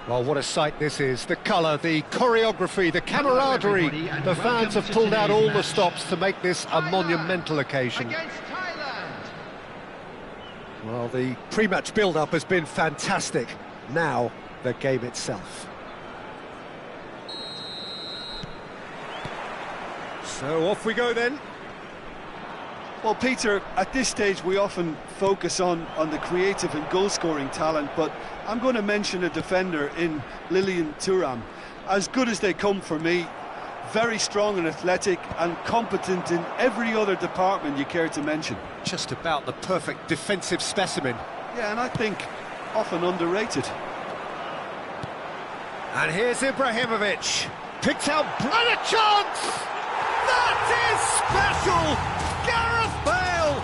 Well, what a sight this is. The colour, the choreography, the camaraderie. The fans have pulled out all the stops to make this a monumental occasion. Well, the pre-match build-up has been fantastic. Now, the game itself. So off we go then. Well, Peter, at this stage we often focus on the creative and goal-scoring talent, but I'm going to mention a defender in Lilian Thuram. As good as they come for me, very strong and athletic and competent in every other department you care to mention. Just about the perfect defensive specimen. Yeah, and I think often underrated. And here's Ibrahimovic. Picked out, and a chance! That is special! Gareth Bale!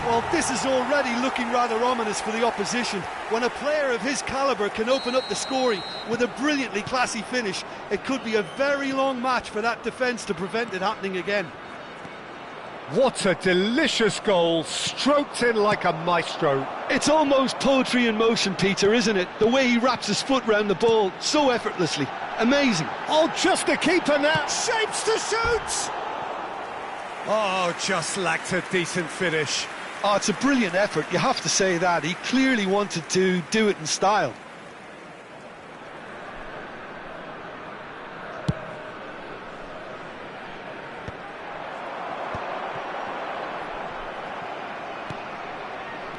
Well, this is already looking rather ominous for the opposition. When a player of his calibre can open up the scoring with a brilliantly classy finish, it could be a very long match for that defence to prevent it happening again. What a delicious goal, stroked in like a maestro. It's almost poetry in motion, Peter, isn't it? The way he wraps his foot round the ball so effortlessly. Amazing. Oh, just the keeper now. Shapes to shoot! Oh, just lacked a decent finish. Oh, it's a brilliant effort, you have to say that. He clearly wanted to do it in style.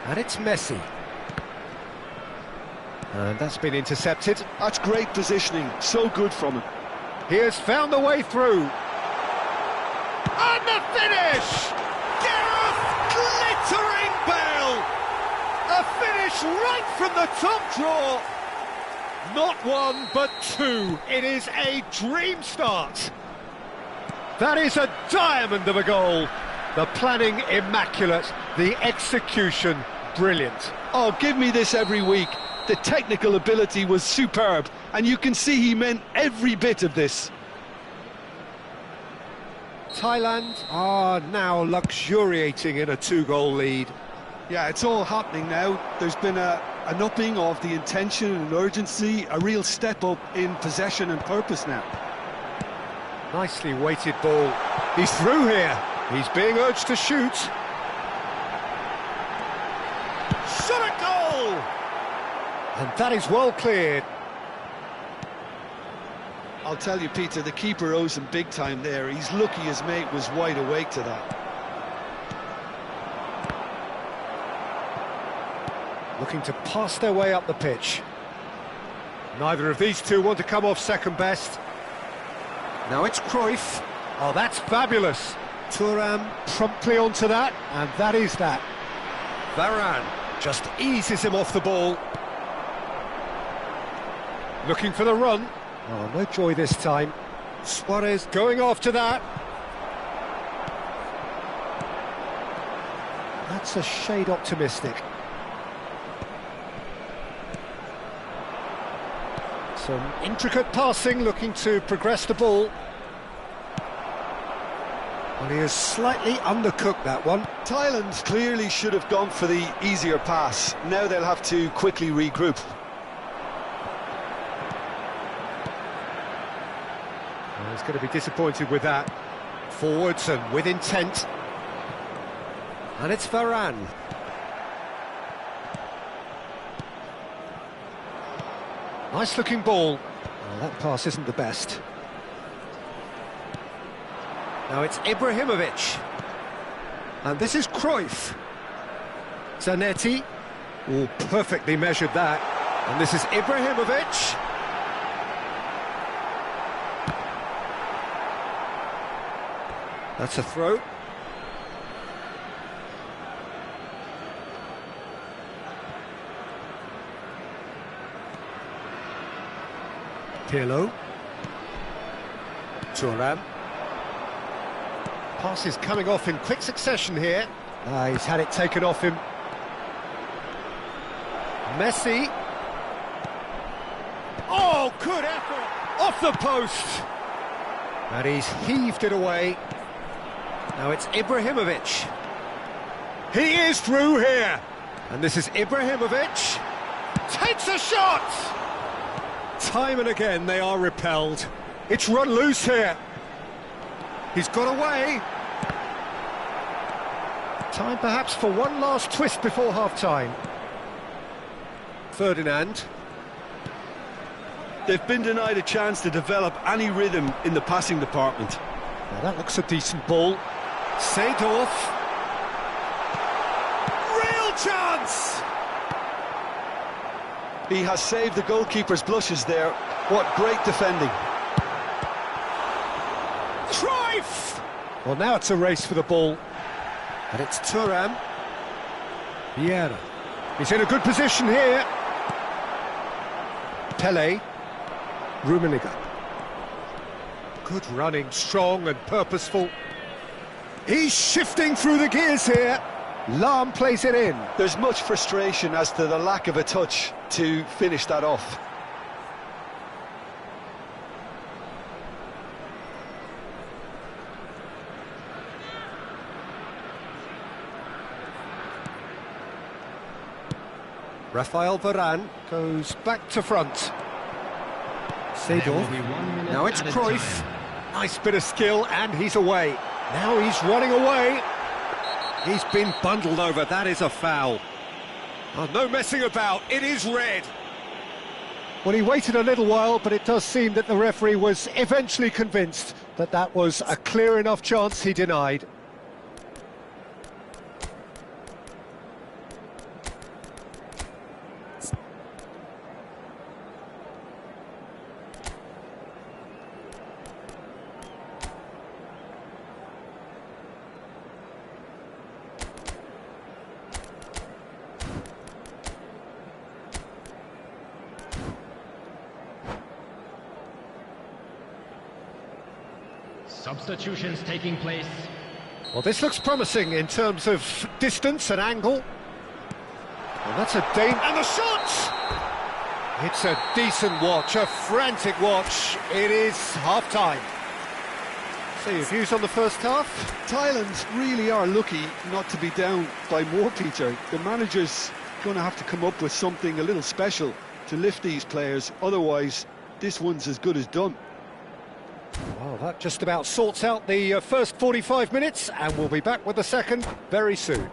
And it's Messi. And that's been intercepted. That's great positioning, so good from him. He has found the way through. And the finish! Gareth glittering Bale! A finish right from the top draw. Not one, but two. It is a dream start. That is a diamond of a goal. The planning immaculate, the execution brilliant. Oh, give me this every week. The technical ability was superb, and you can see he meant every bit of this. Thailand are now luxuriating in a two-goal lead. Yeah, it's all happening now. There's been an upping of the intention and urgency, a real step up in possession and purpose now. Nicely weighted ball. He's through here. He's being urged to shoot. Shot a goal! And that is well cleared. I'll tell you, Peter, the keeper owes him big time there. He's lucky his mate was wide awake to that. Looking to pass their way up the pitch. Neither of these two want to come off second best. Now it's Cruyff. Oh, that's fabulous. Thuram promptly onto that, and that is that. Varane just eases him off the ball. Looking for the run. Oh, no joy this time. Suarez going after that. That's a shade optimistic. Some intricate passing, looking to progress the ball. Well, he has slightly undercooked that one. Thailand clearly should have gone for the easier pass. Now they'll have to quickly regroup. Well, he's going to be disappointed with that. Forwards and with intent. And it's Varane. Nice looking ball. Well, that pass isn't the best. Now it's Ibrahimovic. And this is Cruyff. Zanetti. Oh, perfectly measured that. And this is Ibrahimovic. That's a throw. Pirlo. Thuram. Pass is coming off in quick succession here. He's had it taken off him. Messi. Oh, good effort! Off the post! And he's heaved it away. Now it's Ibrahimovic. He is through here! And this is Ibrahimovic. Takes a shot! Time and again they are repelled. It's run loose here. He's got away. Time perhaps for one last twist before half-time. Ferdinand. They've been denied a chance to develop any rhythm in the passing department. Now that looks a decent ball. Seedorf. Real chance! He has saved the goalkeeper's blushes there. What great defending. Cruyff! Well, now it's a race for the ball. And it's Thuram. Vieira. He's in a good position here. Pele. Rummenigge. Good running, strong and purposeful. He's shifting through the gears here. Lahm plays it in. There's much frustration as to the lack of a touch to finish that off. Rafael Varane goes back to front. Seedorf. Now it's Cruyff. Nice bit of skill, and he's away. Now he's running away. He's been bundled over. That is a foul. Oh, no messing about. It is red. Well, he waited a little while, but it does seem that the referee was eventually convinced that that was a clear enough chance he denied. Substitutions taking place. Well, this looks promising in terms of distance and angle. Well, that's a danger. And the shot! It's a decent watch, a frantic watch. It is half-time. So your views on the first half? Thailand really are lucky not to be down by more, Peter. The manager's going to have to come up with something a little special to lift these players. Otherwise, this one's as good as done. Well, Well, that just about sorts out the first 45 minutes, and we'll be back with the second very soon.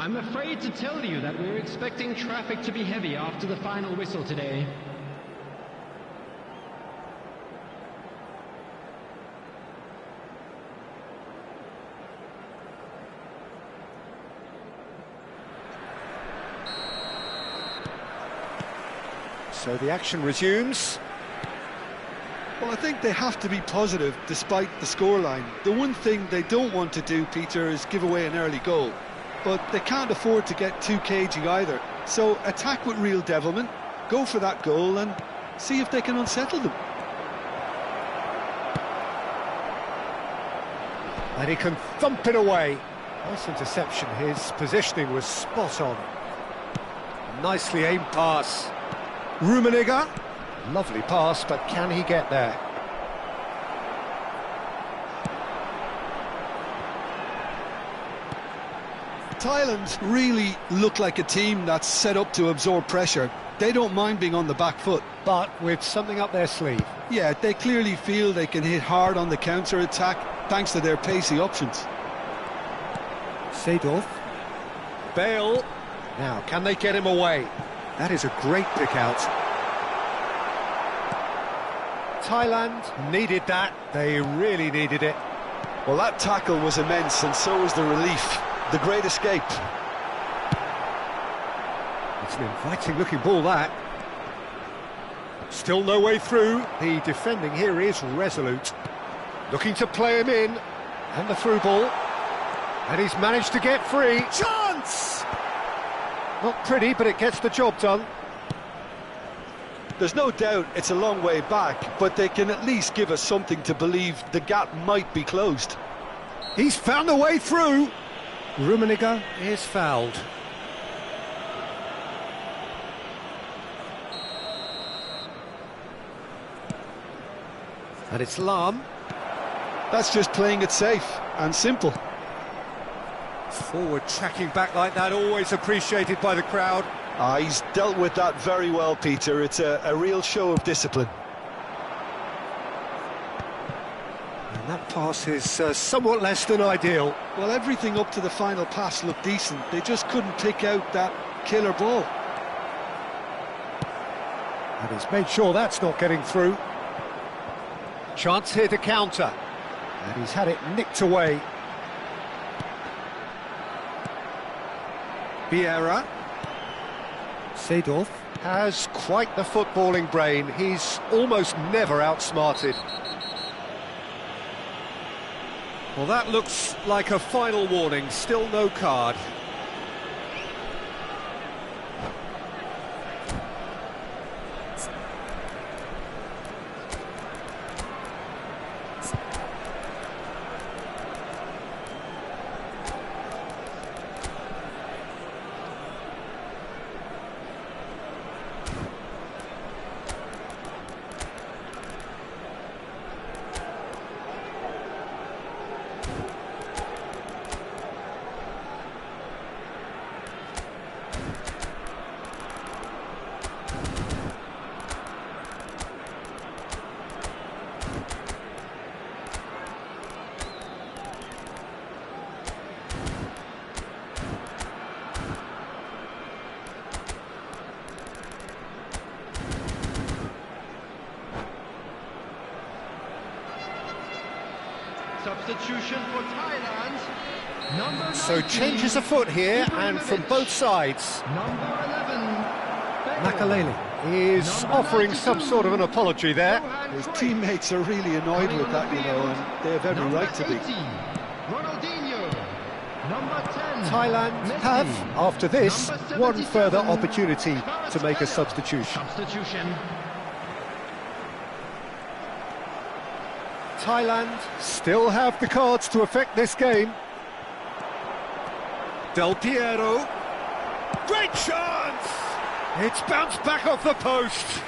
I'm afraid to tell you that we're expecting traffic to be heavy after the final whistle today. So the action resumes. Well, I think they have to be positive despite the scoreline. The one thing they don't want to do, Peter, is give away an early goal. But they can't afford to get too cagey either. So attack with real devilment, go for that goal and see if they can unsettle them. And he can thump it away. Nice interception, his positioning was spot on. Nicely aimed pass. Rummenigge. Lovely pass, but can he get there? Thailand really look like a team that's set up to absorb pressure. They don't mind being on the back foot. But with something up their sleeve. Yeah, they clearly feel they can hit hard on the counter-attack thanks to their pacey options. Seedorf. Bale. Now, can they get him away? That is a great pick out. Thailand needed that. They really needed it. Well, that tackle was immense, and so was the relief. The great escape. It's an inviting-looking ball, that. Still no way through. The defending here is resolute. Looking to play him in. And the through ball. And he's managed to get free. Chance! Not pretty, but it gets the job done. There's no doubt it's a long way back, but they can at least give us something to believe the gap might be closed. He's found a way through. Rummenigge is fouled. And it's Lahm. That's just playing it safe and simple. Forward tracking back like that, always appreciated by the crowd. He's dealt with that very well, Peter. It's a real show of discipline. And that pass is somewhat less than ideal. Well, everything up to the final pass looked decent. They just couldn't pick out that killer ball. And he's made sure that's not getting through. Chance here to counter. And he's had it nicked away. Vieira. Seedorf has quite the footballing brain. He's almost never outsmarted. Well, that looks like a final warning. Still no card. Substitution for Thailand. Number So 19, changes afoot here, and from both sides. Number 11, Makaleli is offering some sort of an apology there. His teammates are really annoyed with that, you know, and they have every right to be. Ronaldinho. Number 10, Thailand have, after this, one further opportunity to make a substitution. Thailand still have the cards to affect this game. Del Piero. Great chance! It's bounced back off the post.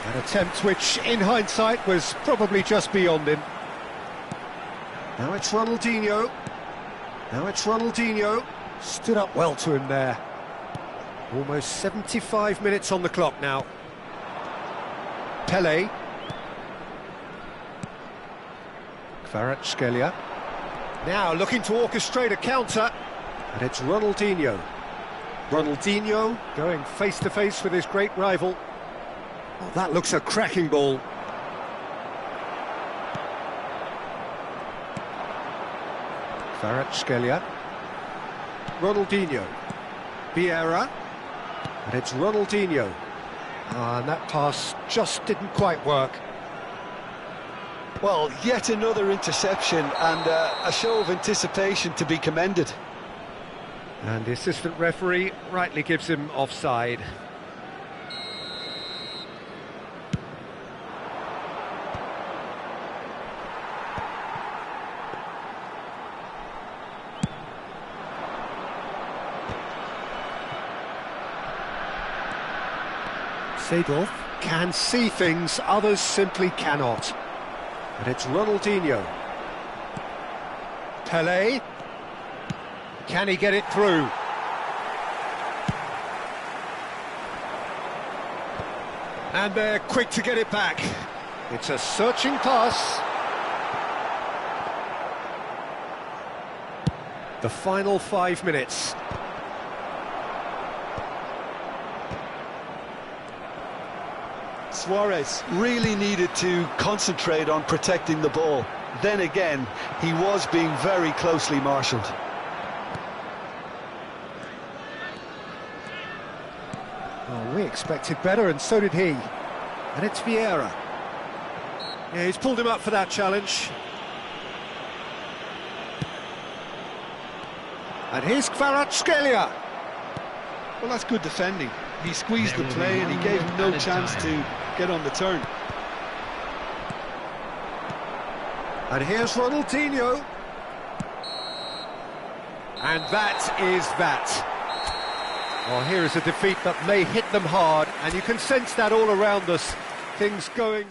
An attempt which, in hindsight, was probably just beyond him. Now it's Ronaldinho. Stood up well to him there. Almost 75 minutes on the clock now. Pele. Kvaratskhelia. Now looking to orchestrate a counter. And it's Ronaldinho. Ronaldinho going face-to-face with his great rival. Oh, that looks a cracking ball. Kvaratskhelia. Ronaldinho. Vieira. And it's Ronaldinho. And that pass just didn't quite work. Well, yet another interception and a show of anticipation to be commended. And the assistant referee rightly gives him offside. Seedorf can see things others simply cannot. And it's Ronaldinho. Pele. Can he get it through? And they're quick to get it back. It's a searching pass. The final 5 minutes. Suarez really needed to concentrate on protecting the ball. Then again, he was being very closely marshalled. Oh, we expected better, and so did he. And it's Vieira. Yeah, he's pulled him up for that challenge. And here's Kvaratskhelia. Well, that's good defending. He squeezed the play and he gave him no chance to get on the turn. And here's Ronaldinho. And that is that. Well, here is a defeat that may hit them hard, and you can sense that all around us. Things going...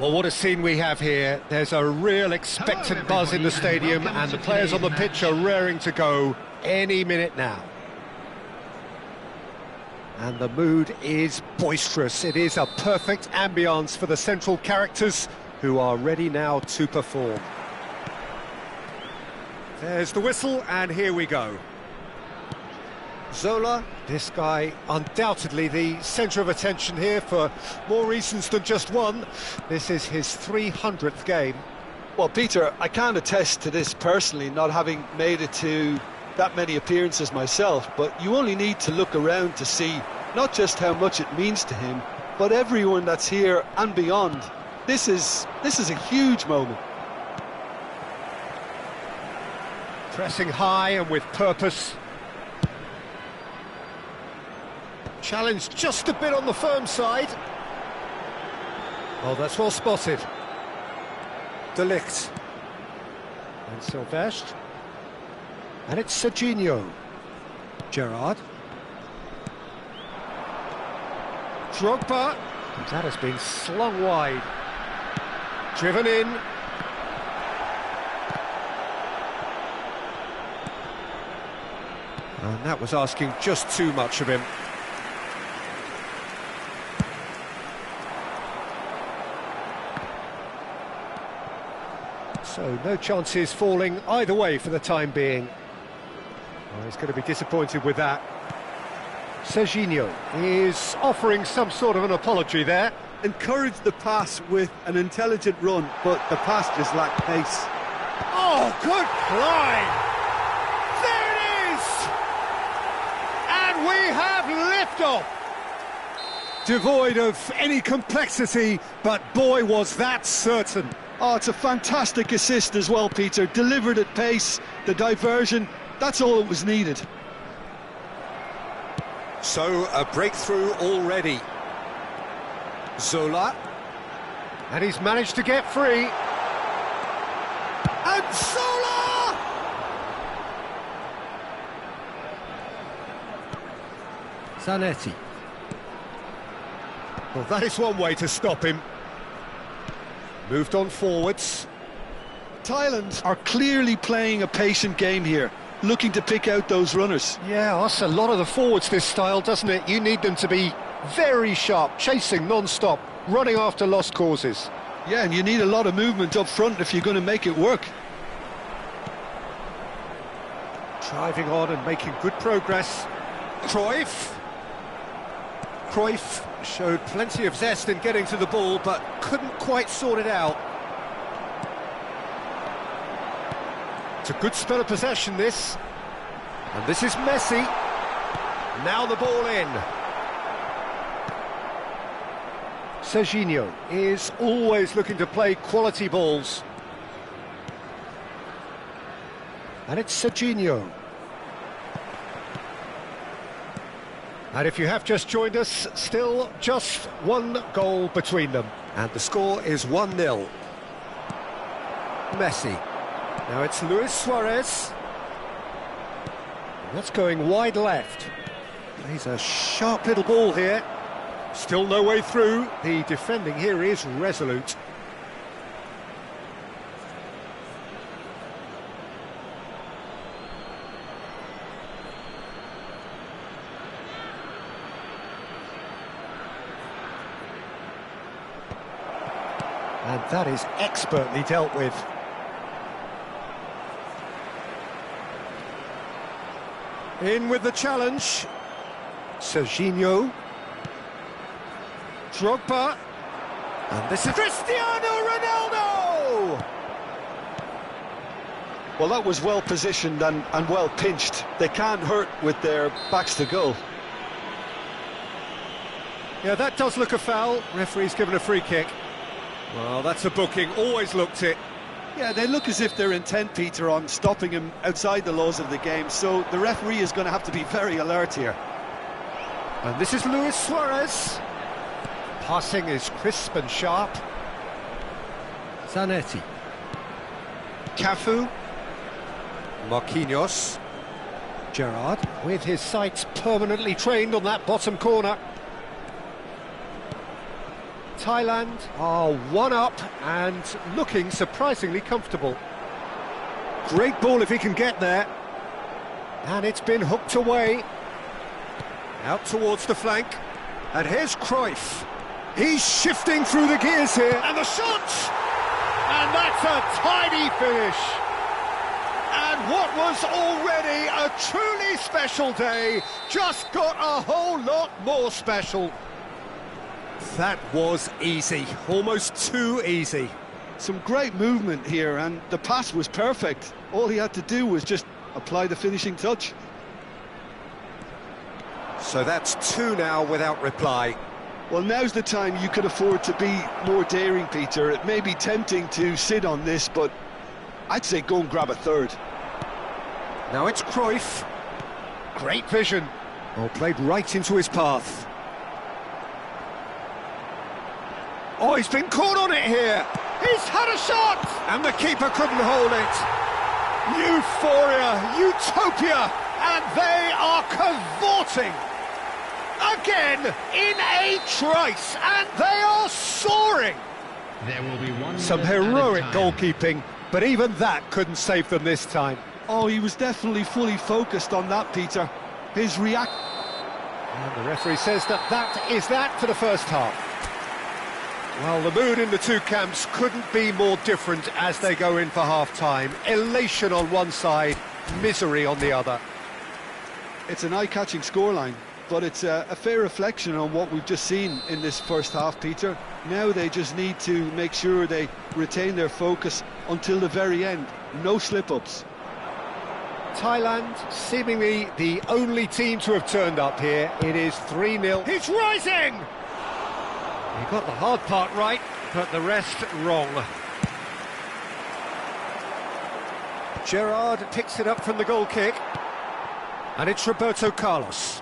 Well, what a scene we have here. There's a real expectant buzz in the stadium, and the players on the pitch are raring to go any minute now. And the mood is boisterous. It is a perfect ambience for the central characters who are ready now to perform. There's the whistle, and here we go. Zola, this guy undoubtedly the centre of attention here for more reasons than just one. This is his 300th game. Well, Peter, I can't attest to this personally, not having made it to that many appearances myself, but you only need to look around to see not just how much it means to him, but everyone that's here and beyond. This is a huge moment. Pressing high and with purpose. Challenge just a bit on the firm side. Oh, that's well spotted. De Ligt. And Sylvestre. And it's Serginho. Gerrard. Drogba. That has been slung wide. Driven in. And that was asking just too much of him. So no chances falling either way for the time being. Oh, he's going to be disappointed with that. Serginho is offering some sort of an apology there. Encouraged the pass with an intelligent run, but the pass just lacked pace. Oh, good climb! There it is! And we have liftoff! Devoid of any complexity, but boy was that certain. Oh, it's a fantastic assist as well, Peter. Delivered at pace, the diversion, that's all that was needed. So, a breakthrough already. Zola. And he's managed to get free. And Zola! Zanetti. Well, that is one way to stop him. Moved on forwards. Thailand are clearly playing a patient game here, looking to pick out those runners. Yeah, that's a lot of the forwards, this style, doesn't it? You need them to be very sharp, chasing non-stop, running after lost causes. Yeah, and you need a lot of movement up front if you're going to make it work. Driving on and making good progress. Cruyff. Cruyff showed plenty of zest in getting to the ball, but couldn't quite sort it out. It's a good spell of possession, this. And this is Messi. Now the ball in. Serginho is always looking to play quality balls. And it's Serginho. And if you have just joined us, still just one goal between them. And the score is 1-0. Messi. Now it's Luis Suarez. That's going wide left. He's a sharp little ball here. Still no way through. The defending here is resolute. And that is expertly dealt with. In with the challenge. Serginho. Drogba. And this is Cristiano Ronaldo! Well, that was well positioned and well pinched. They can't hurt with their backs to goal. Yeah, that does look a foul. Referee's given a free kick. Well, that's a booking, always looked it. Yeah, they look as if they're intent, Peter, on stopping him outside the laws of the game, so the referee is going to have to be very alert here. And this is Luis Suarez. Passing is crisp and sharp. Zanetti. Cafu. Marquinhos. Gerrard, with his sights permanently trained on that bottom corner. Thailand are 1-up and looking surprisingly comfortable. Great ball if he can get there. And it's been hooked away. Out towards the flank. And here's Cruyff. He's shifting through the gears here. And the shot! And that's a tidy finish. And what was already a truly special day just got a whole lot more special. That was easy, almost too easy. Some great movement here, and the pass was perfect. All he had to do was just apply the finishing touch. So that's 2 now without reply. Well, now's the time you could afford to be more daring, Peter. It may be tempting to sit on this, but I'd say go and grab a third. Now it's Cruyff. Great vision. Oh, played right into his path. Oh, he's been caught on it here. He's had a shot! And the keeper couldn't hold it. Euphoria, utopia, and they are cavorting. Again, in a trice, and they are soaring. There will be one Some minute heroic added time. goalkeeping, but even that couldn't save them this time. Oh, he was definitely fully focused on that, Peter. His react... And the referee says that is that for the first half. Well, the mood in the two camps couldn't be more different as they go in for half-time. Elation on one side, misery on the other. It's an eye-catching scoreline, but it's a fair reflection on what we've just seen in this first half, Peter. Now they just need to make sure they retain their focus until the very end. No slip-ups. Thailand, seemingly the only team to have turned up here. It is 3-0. He's rising! He got the hard part right, but the rest wrong. Gerrard picks it up from the goal kick. And it's Roberto Carlos.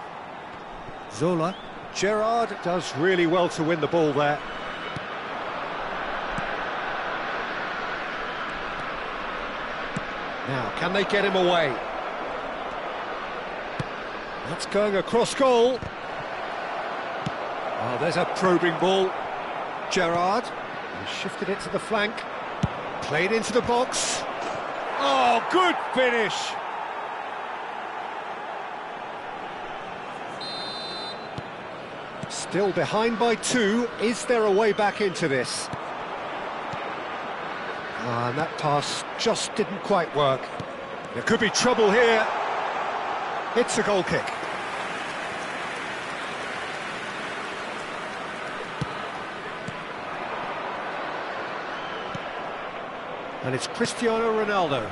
Zola. Gerrard does really well to win the ball there. Now, can they get him away? That's going across goal. Oh, there's a probing ball. Gerrard shifted it to the flank. Played into the box. Oh, good finish. Still behind by 2. Is there a way back into this? And that pass just didn't quite work. There could be trouble here. It's a goal kick. And it's Cristiano Ronaldo.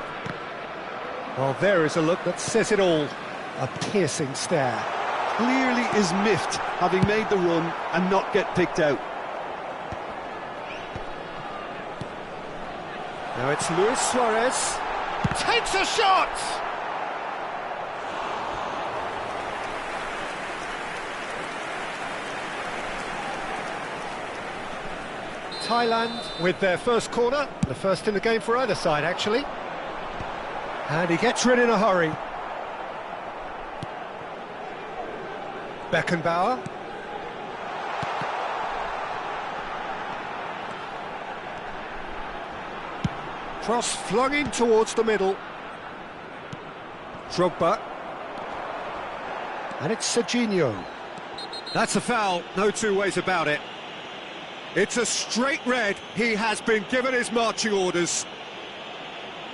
Well, there is a look that says it all. A piercing stare. Clearly is miffed, having made the run and not get picked out. Now it's Luis Suarez. Takes a shot! Thailand with their first corner, the first in the game for either side actually. And he gets rid in a hurry. Beckenbauer. Cross flung in towards the middle. Drogba. And it's Serginho. That's a foul, no two ways about it. It's a straight red. He has been given his marching orders.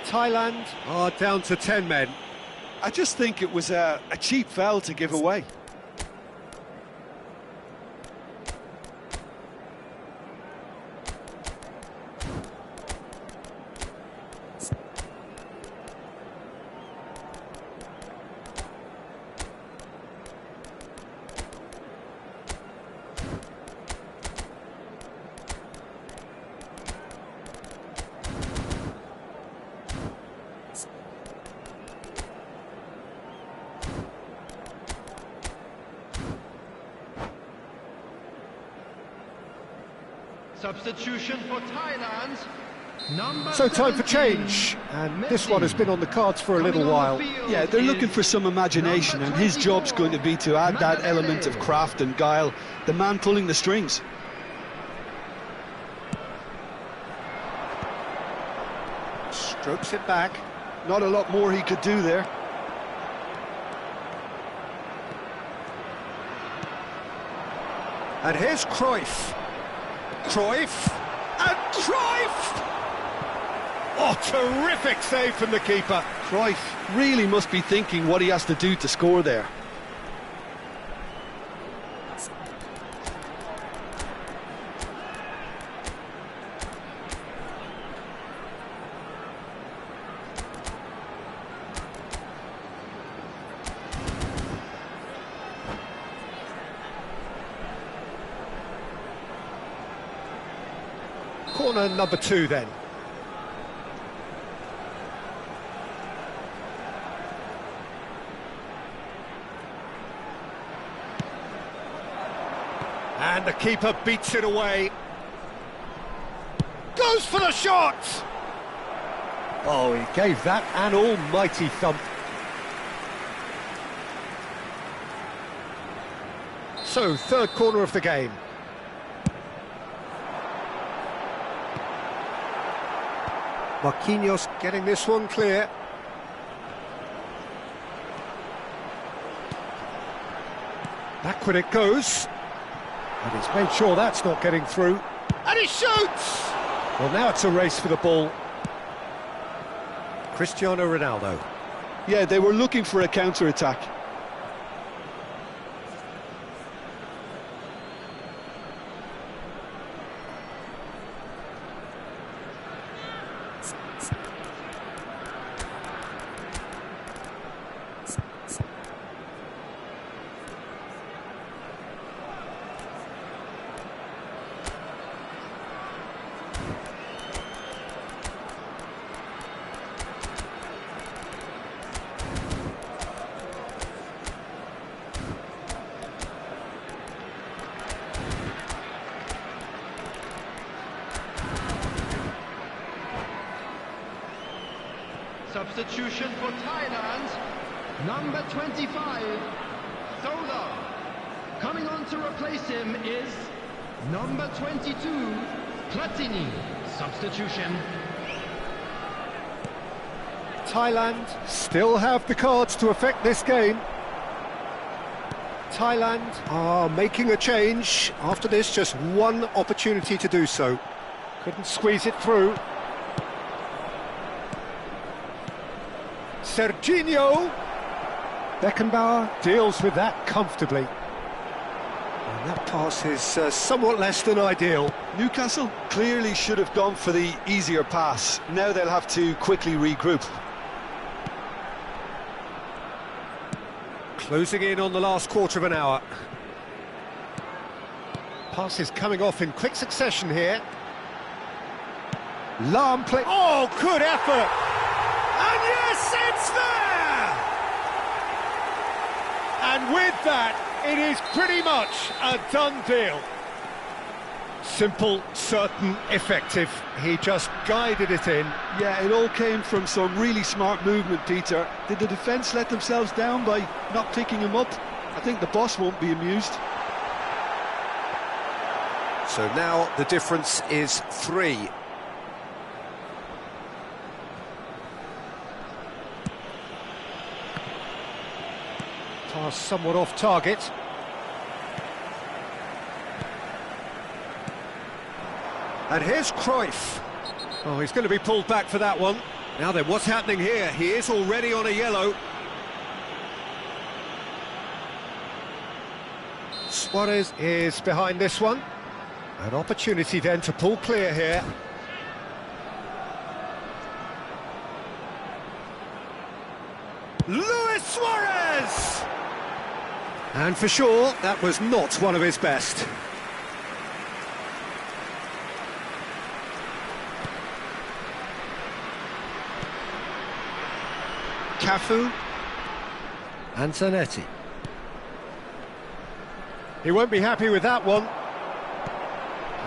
Thailand are down to 10 men. I just think it was a cheap foul to give away. Substitution for Thailand. So time for change, and this one has been on the cards for a little while. Yeah, they're looking for some imagination, and his job's going to be to add that element of craft and guile, the man pulling the strings. Strokes it back. Not a lot more he could do there. And here's Cruyff. Cruyff. And Cruyff! Oh, terrific save from the keeper. Cruyff really must be thinking what he has to do to score there. Corner number 2 then. And the keeper beats it away. Goes for the shot! Oh, he gave that an almighty thump. So, third corner of the game. Marquinhos getting this one clear. Backward it goes. And he's made sure that's not getting through. And he shoots! Well, now it's a race for the ball. Cristiano Ronaldo. Yeah, they were looking for a counter-attack. Substitution for Thailand, number 25, Thola. Coming on to replace him is number 22, Platini. Substitution. Thailand still have the cards to affect this game. Thailand are making a change. After this, just one opportunity to do so. Couldn't squeeze it through. Serginho. Beckenbauer deals with that comfortably. And that pass is somewhat less than ideal. Newcastle clearly should have gone for the easier pass. Now they'll have to quickly regroup. Closing in on the last quarter of an hour. Passes coming off in quick succession here. Lahm play. Oh, good effort! And yes, it's there! And with that, it is pretty much a done deal. Simple, certain, effective. He just guided it in. Yeah, it all came from some really smart movement, Peter. Did the defence let themselves down by not picking him up? I think the boss won't be amused. So now the difference is 3. Pass somewhat off target. And here's Cruyff. Oh, he's going to be pulled back for that one. Now then, what's happening here? He is already on a yellow. Suarez is behind this one. An opportunity then to pull clear here. Luis Suarez! And for sure, that was not one of his best. Cafu and Zanetti. He won't be happy with that one.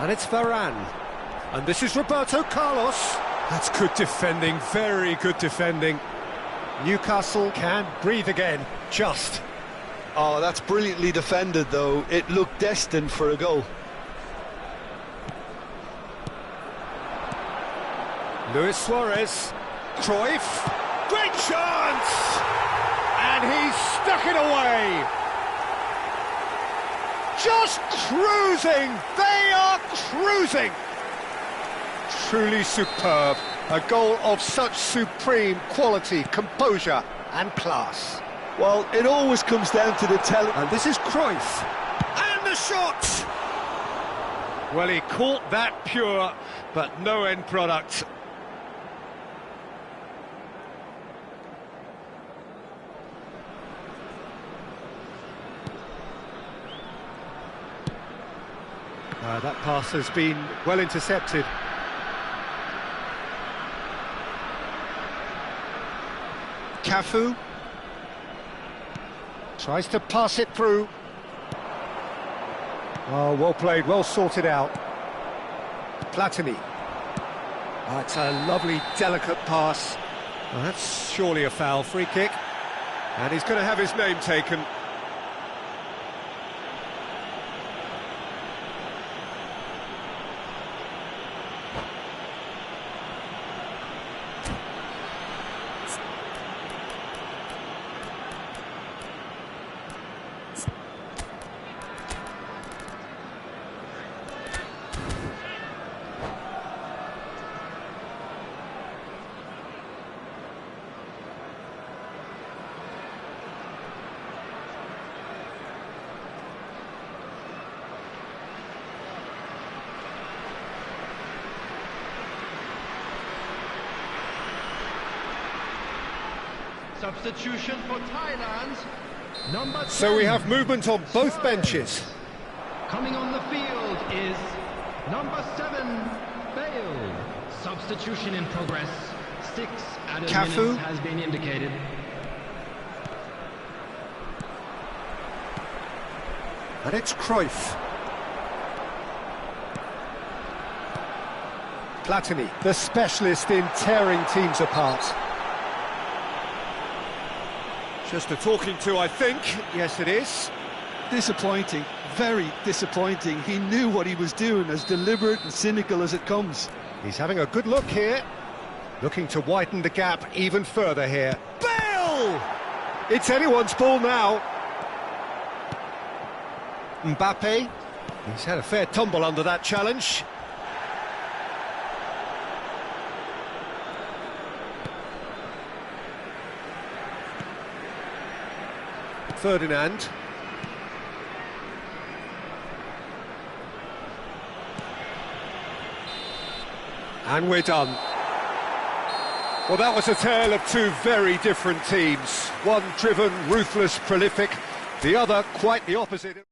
And it's Varane. And this is Roberto Carlos. That's good defending, very good defending. Newcastle can breathe again, just. Oh, that's brilliantly defended, though. It looked destined for a goal. Luis Suarez. Cruyff, Great chance! and he's stuck it away. Just cruising, they are cruising. Truly superb, a goal of such supreme quality, composure and class. Well, it always comes down to the talent. And this is Cruyff. And the shot! Well, he caught that pure, but no end product. That pass has been well intercepted. Cafu tries to pass it through. Oh, well played, well sorted out. Platini. That's a lovely, delicate pass. Well, that's surely a foul. Free kick. And he's going to have his name taken. Substitution for Thailand. Number 10. So we have movement on both benches. Coming on the field is number 7, Bale. Substitution in progress. 6 added Cafu. minutes has been indicated. And it's Cruyff. Platini, the specialist in tearing teams apart. Just a talking to, I think. Yes, it is. Disappointing, very disappointing. He knew what he was doing, as deliberate and cynical as it comes. He's having a good look here. Looking to widen the gap even further here. Bale! It's anyone's ball now. Mbappe. He's had a fair tumble under that challenge. Ferdinand. And we're done. Well, that was a tale of two very different teams. One driven, ruthless, prolific. The other quite the opposite.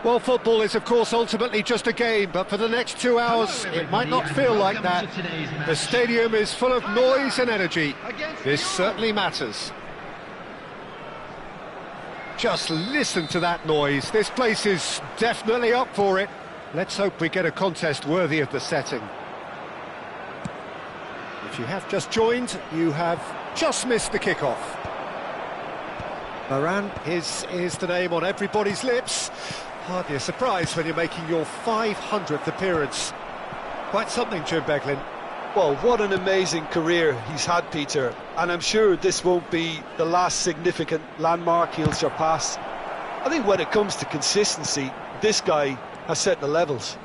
Well, football is, of course, ultimately just a game, but for the next 2 hours, it might not feel like that. The stadium is full of noise and energy. This certainly matters. Just listen to that noise. This place is definitely up for it. Let's hope we get a contest worthy of the setting. If you have just joined, you have just missed the kickoff. Varane, his is the name on everybody's lips. Hardly a surprise when you're making your 500th appearance. Quite something, Jim Beglin. Well, what an amazing career he's had, Peter, and I'm sure this won't be the last significant landmark he'll surpass. I think when it comes to consistency, this guy has set the levels.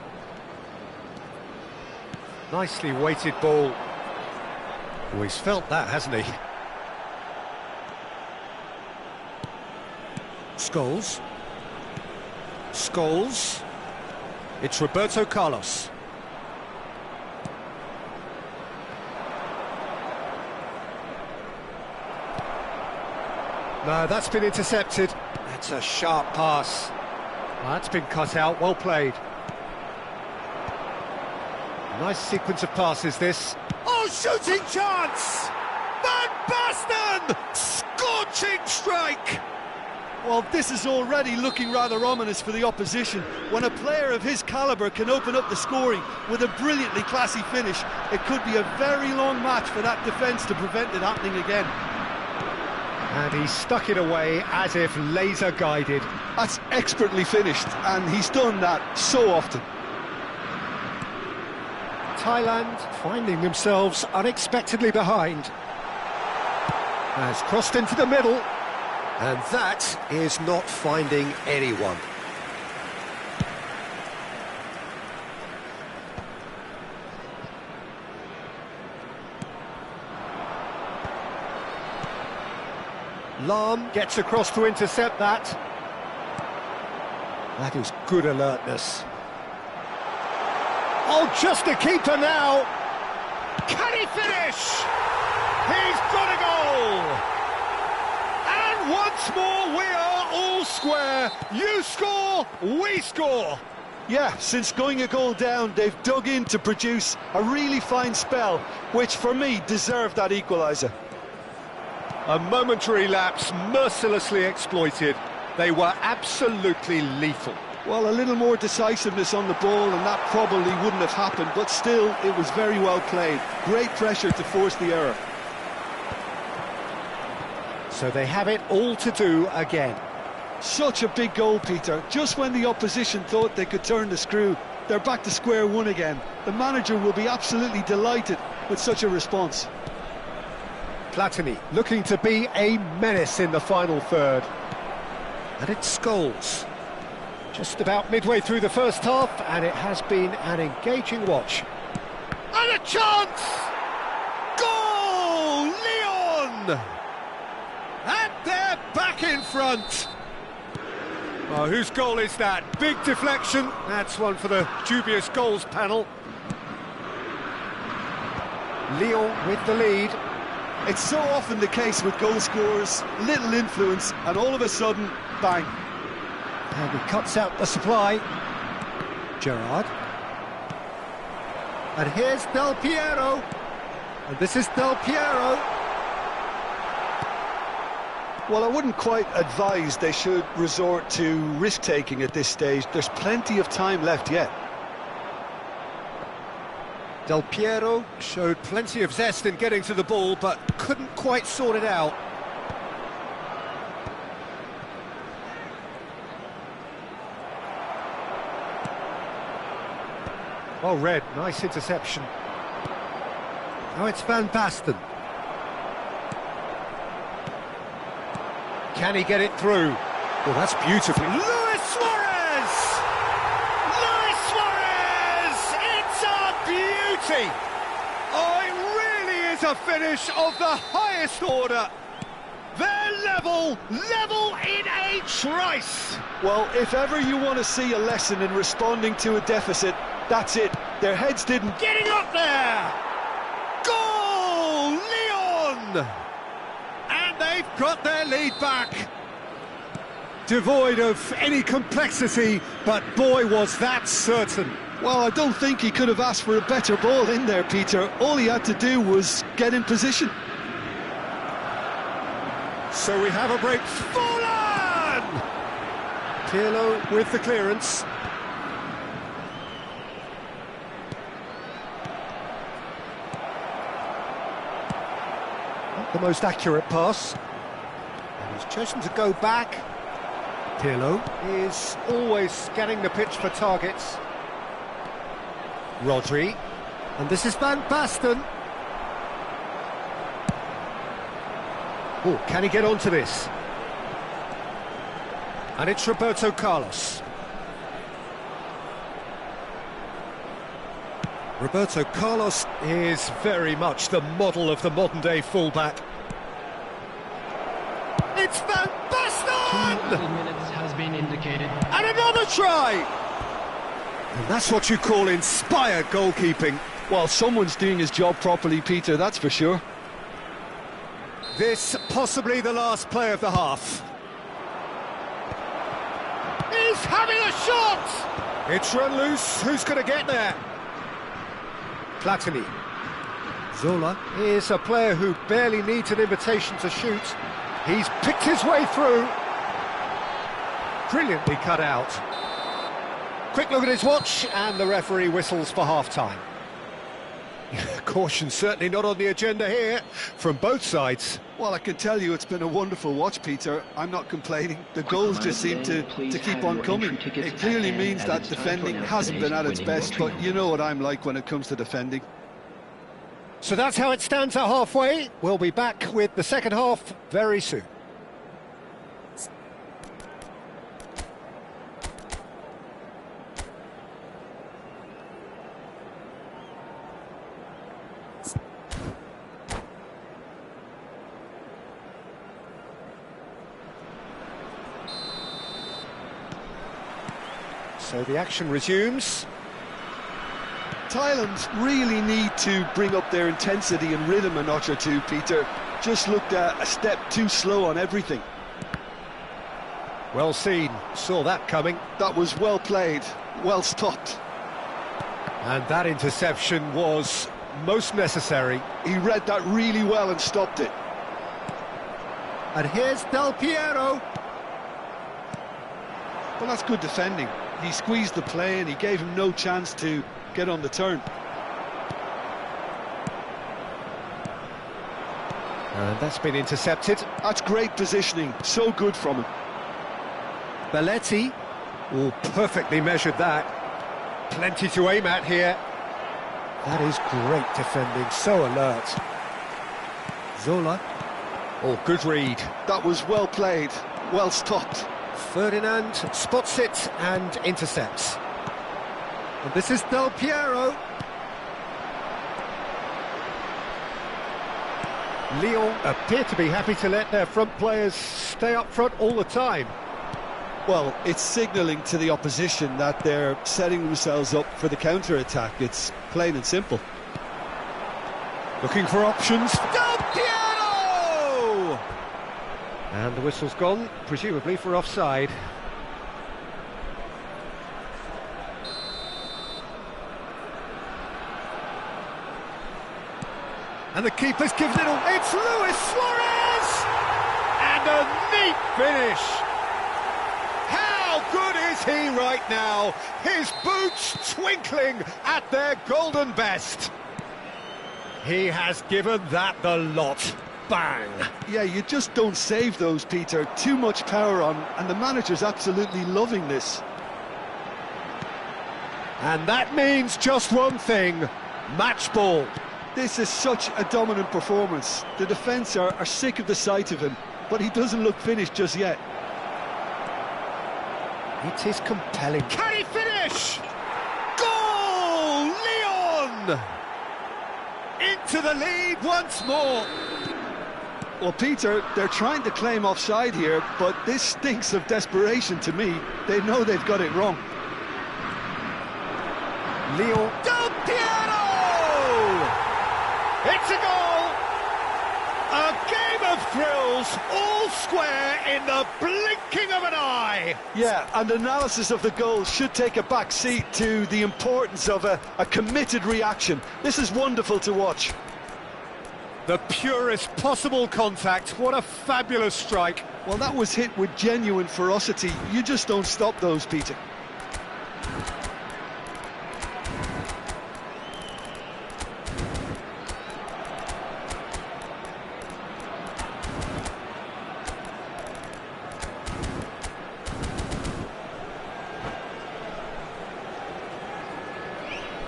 Nicely weighted ball. Oh, he's felt that, hasn't he? Scholes. Scholes. It's Roberto Carlos. No, that's been intercepted. That's a sharp pass. Well, that's been cut out, well played. Nice sequence of passes, this. Oh, shooting chance! Van Basten! Scorching strike! Well, this is already looking rather ominous for the opposition. When a player of his calibre can open up the scoring with a brilliantly classy finish, it could be a very long match for that defence to prevent it happening again. And he stuck it away as if laser-guided. That's expertly finished, and he's done that so often. Thailand finding themselves unexpectedly behind. Has crossed into the middle, and that is not finding anyone. Lahm gets across to intercept that. That is good alertness. Oh, just a keeper now. Can he finish? He's got a goal! And once more we are all square. You score, we score. Yeah, since going a goal down, they've dug in to produce a really fine spell, which for me deserved that equaliser. A momentary lapse mercilessly exploited. They were absolutely lethal. Well, a little more decisiveness on the ball and that probably wouldn't have happened, but still, it was very well played. Great pressure to force the error. So they have it all to do again. Such a big goal, Peter. Just when the opposition thought they could turn the screw, they're back to square one again. The manager will be absolutely delighted with such a response. Platini looking to be a menace in the final third. And it's Scholes. Just about midway through the first half, and it has been an engaging watch. And a chance! Goal! Lyon! And they're back in front. Oh, whose goal is that? Big deflection. That's one for the dubious goals panel. Lyon with the lead. It's so often the case with goal scorers, little influence, and all of a sudden, bang. And he cuts out the supply. Gerrard. And here's Del Piero. And this is Del Piero. Well, I wouldn't quite advise they should resort to risk-taking at this stage. There's plenty of time left yet. Del Piero showed plenty of zest in getting to the ball, but couldn't quite sort it out. Well read, nice interception. Now it's Van Basten. Can he get it through? Well, that's beautifully. Luis Suarez! Luis Suarez! It's a beauty! Oh, it really is a finish of the highest order. They're level in a trice. Well, if ever you want to see a lesson in responding to a deficit, that's it. Their heads didn't... Getting up there! Goal! Lyon! And they've got their lead back. devoid of any complexity, but boy, was that certain. Well, I don't think he could have asked for a better ball in there, Peter. All he had to do was get in position. So we have a break. Fallen! Pirlo with the clearance. Not the most accurate pass. And he's chosen to go back. Pirlo is always scanning the pitch for targets. Rodri. And this is Van Basten. Oh, can he get onto this? And it's Roberto Carlos. Roberto Carlos is very much the model of the modern-day fullback. It's Van Basten! 2 minutes has been indicated. And another try! And that's what you call inspired goalkeeping. Well, someone's doing his job properly, Peter, that's for sure. This possibly the last play of the half. He's having a shot! It's run loose, who's going to get there? Platini. Zola is a player who barely needs an invitation to shoot. He's picked his way through. Brilliantly cut out. Quick look at his watch, and the referee whistles for half-time. Caution certainly not on the agenda here, from both sides. Well, I can tell you it's been a wonderful watch, Peter. I'm not complaining. The goals just seem to keep on coming. It clearly means that defending hasn't been at its best, but you know what I'm like when it comes to defending. So that's how it stands at halfway. We'll be back with the second half very soon. So the action resumes. Thailand really need to bring up their intensity and rhythm a notch or two, Peter. Just looked a step too slow on everything. Well seen, saw that coming. That was well played, well stopped. And that interception was most necessary. He read that really well and stopped it. And here's Del Piero. Well, that's good defending. He squeezed the play and he gave him no chance to get on the turn. And that's been intercepted. That's great positioning, so good from him. Belletti, oh, perfectly measured that. Plenty to aim at here. That is great defending, so alert. Zola, oh, good read. That was well played, well stopped. Ferdinand spots it and intercepts. And this is Del Piero. Lyon appear to be happy to let their front players stay up front all the time. Well, it's signalling to the opposition that they're setting themselves up for the counter-attack. It's plain and simple. Looking for options. Del Piero! And the whistle's gone, presumably for offside. And the keeper's given it all. It's Luis Suarez! And a neat finish! How good is he right now? His boots twinkling at their golden best. He has given that the lot. Bang! Yeah, you just don't save those, Peter. Too much power on, and the manager's absolutely loving this. And that means just one thing, match ball. This is such a dominant performance. The defence are sick of the sight of him, but he doesn't look finished just yet. It is compelling. Can he finish? Goal! Lyon! Into the lead once more. Well, Peter, they're trying to claim offside here, but this stinks of desperation to me. They know they've got it wrong. Lyon. Del Piero! It's a goal! A game of thrills, all square in the blinking of an eye. Yeah, and analysis of the goal should take a back seat to the importance of a committed reaction. This is wonderful to watch. The purest possible contact. What a fabulous strike. Well, that was hit with genuine ferocity. You just don't stop those, Peter.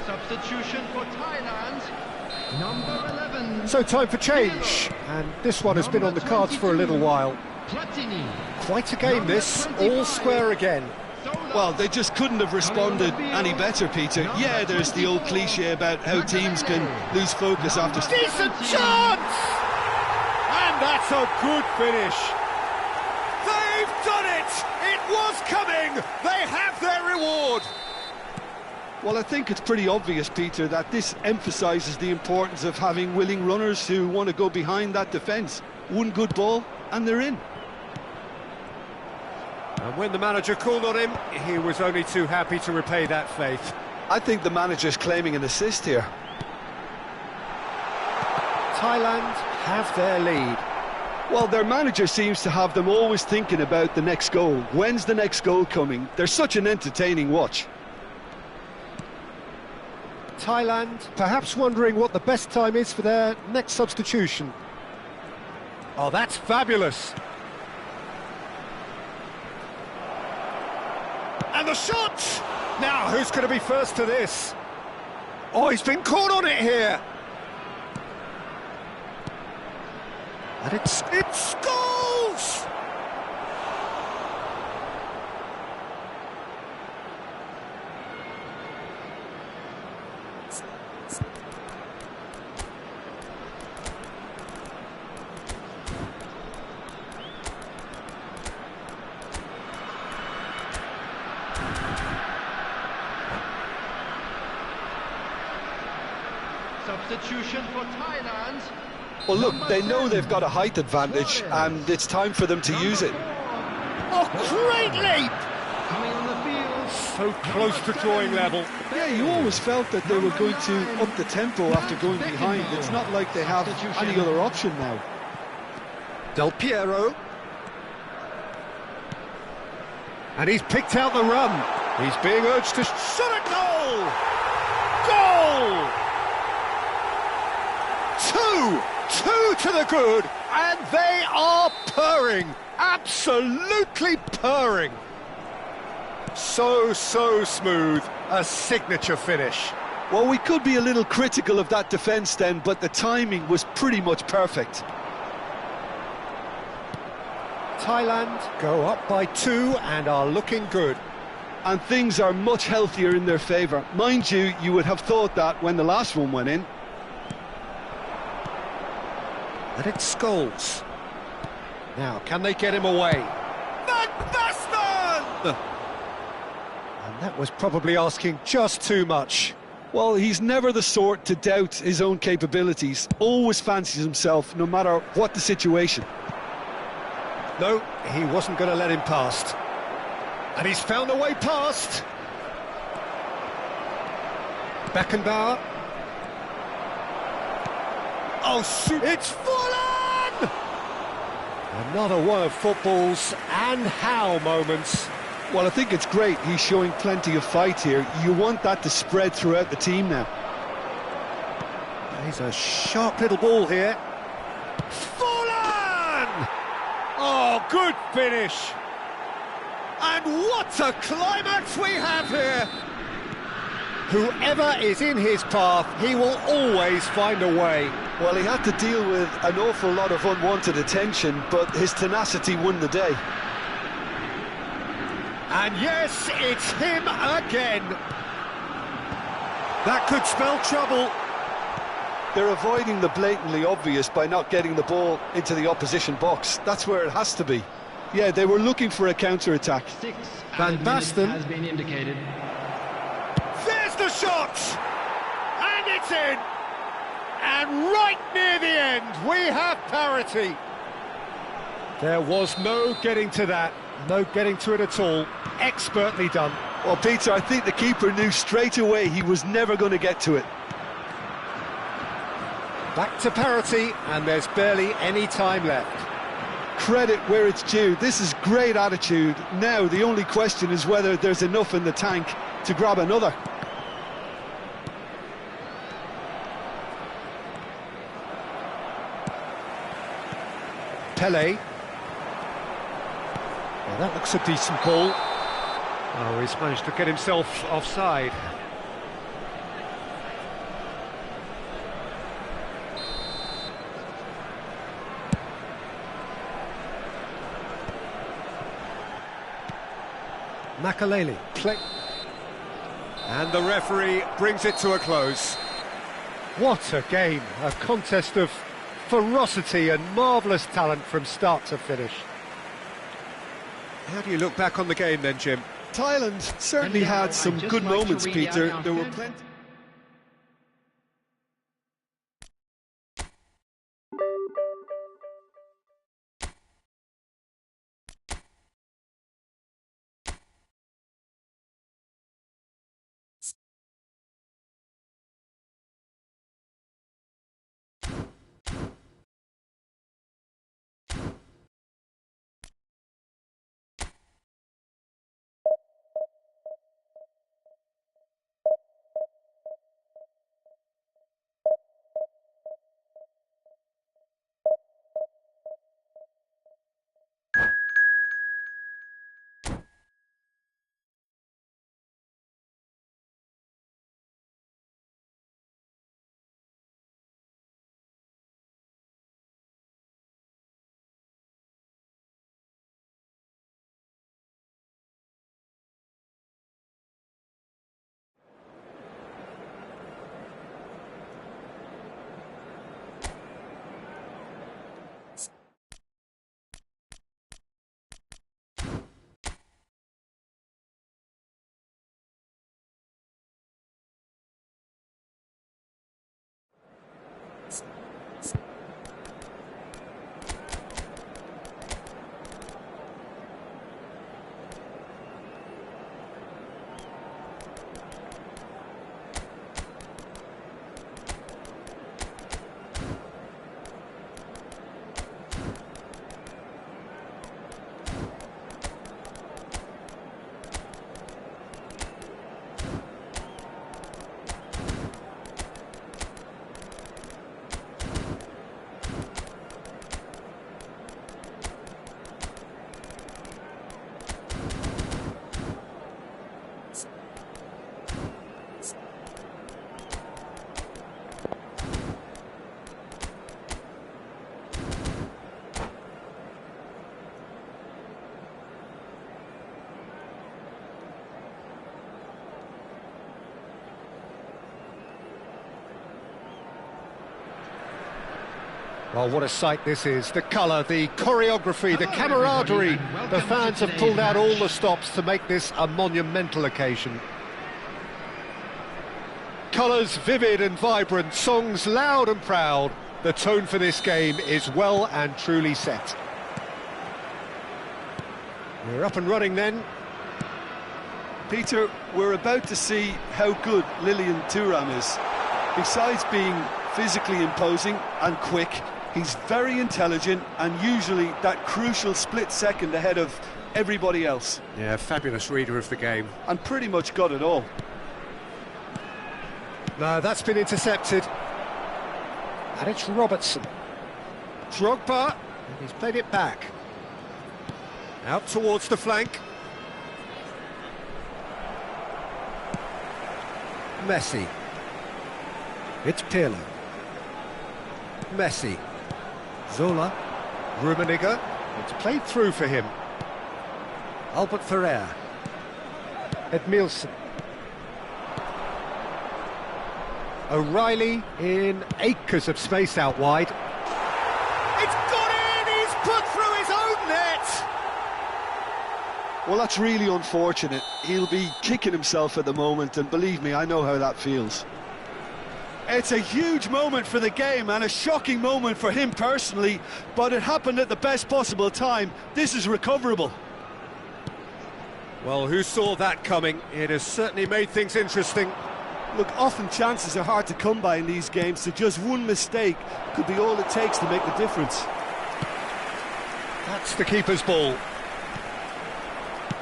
Substitution for Thailand, number 11. So time for change, and this one has been on the cards for a little while. Platini. Quite a game this, all square again. Well, they just couldn't have responded any better, Peter. Yeah, there's the old cliche about how teams can lose focus after... Decent chance! And that's a good finish. They've done it! It was coming! They have their reward! Well, I think it's pretty obvious, Peter, that this emphasises the importance of having willing runners who want to go behind that defence. One good ball, and they're in. And when the manager called on him, he was only too happy to repay that faith. I think the manager's claiming an assist here. Thailand have their lead. Well, their manager seems to have them always thinking about the next goal. When's the next goal coming? They're such an entertaining watch. Thailand perhaps wondering what the best time is for their next substitution. Oh, that's fabulous. And the shot! Now, who's going to be first to this? Oh, he's been caught on it here. And it Scores! Substitution for Thailand. Well, look, they know they've got a height advantage, and it's time for them to use it. Oh, great leap! Coming on the field. so close to drawing level. Yeah, you always felt that they were going to up the tempo after going behind. It's not like they have any other option now. Del Piero. And he's picked out the run. He's being urged to... Shot at goal! Goal! Two to the good, and they are purring, absolutely purring. So smooth, a signature finish. Well, we could be a little critical of that defence then, but the timing was pretty much perfect. Thailand go up by 2 and are looking good. And things are much healthier in their favour. Mind you, you would have thought that when the last one went in. And it's Scholes. Now, can they get him away? Van Basten! And that was probably asking just too much. Well, he's never the sort to doubt his own capabilities. Always fancies himself, no matter what the situation. No, he wasn't going to let him past. And he's found a way past. Beckenbauer. Oh, shoot! It's Fulham! Another one of football's and how moments. Well, I think it's great. He's showing plenty of fight here. You want that to spread throughout the team now. He's a sharp little ball here. Fulham! Oh, good finish. And what a climax we have here! Whoever is in his path, he will always find a way. Well, he had to deal with an awful lot of unwanted attention, but his tenacity won the day. And yes, it's him again. That could spell trouble. They're avoiding the blatantly obvious by not getting the ball into the opposition box. That's where it has to be. Yeah, they were looking for a counter-attack. Van Basten has been indicated. There's the shot! And it's in! And right near the end, we have parity. There was no getting to that, no getting to it at all. Expertly done. Well, Peter, I think the keeper knew straight away he was never going to get to it. Back to parity, and there's barely any time left. Credit where it's due. This is great attitude. Now, the only question is whether there's enough in the tank to grab another. Pele. Well, that looks a decent ball. Oh, he's managed to get himself offside. Makaleli. And the referee brings it to a close. What a game, a contest of ferocity and marvellous talent from start to finish. How do you look back on the game then, Jim? Thailand certainly had some good moments, Peter. There were plenty. Well, what a sight this is. The colour, the choreography, the camaraderie. The fans have pulled out all the stops to make this a monumental occasion. Colours vivid and vibrant, songs loud and proud. The tone for this game is well and truly set. We're up and running then. Peter, we're about to see how good Lilian Thuram is. Besides being physically imposing and quick, he's very intelligent and usually that crucial split second ahead of everybody else. Yeah, fabulous reader of the game. And pretty much got it all. No, that's been intercepted. And it's Robertson. Drogba, and he's played it back. Out towards the flank. Messi. It's Pirlo. Messi. Zola. Rummenigge. It's played through for him. Albert Ferrer. Edmilson. O'Reilly in acres of space out wide. It's got in! He's put through his own net! Well, that's really unfortunate. He'll be kicking himself at the moment, and believe me, I know how that feels. It's a huge moment for the game and a shocking moment for him personally, but it happened at the best possible time. This is recoverable. Well, who saw that coming? It has certainly made things interesting. Look, often chances are hard to come by in these games, so just one mistake could be all it takes to make the difference. That's the keeper's ball.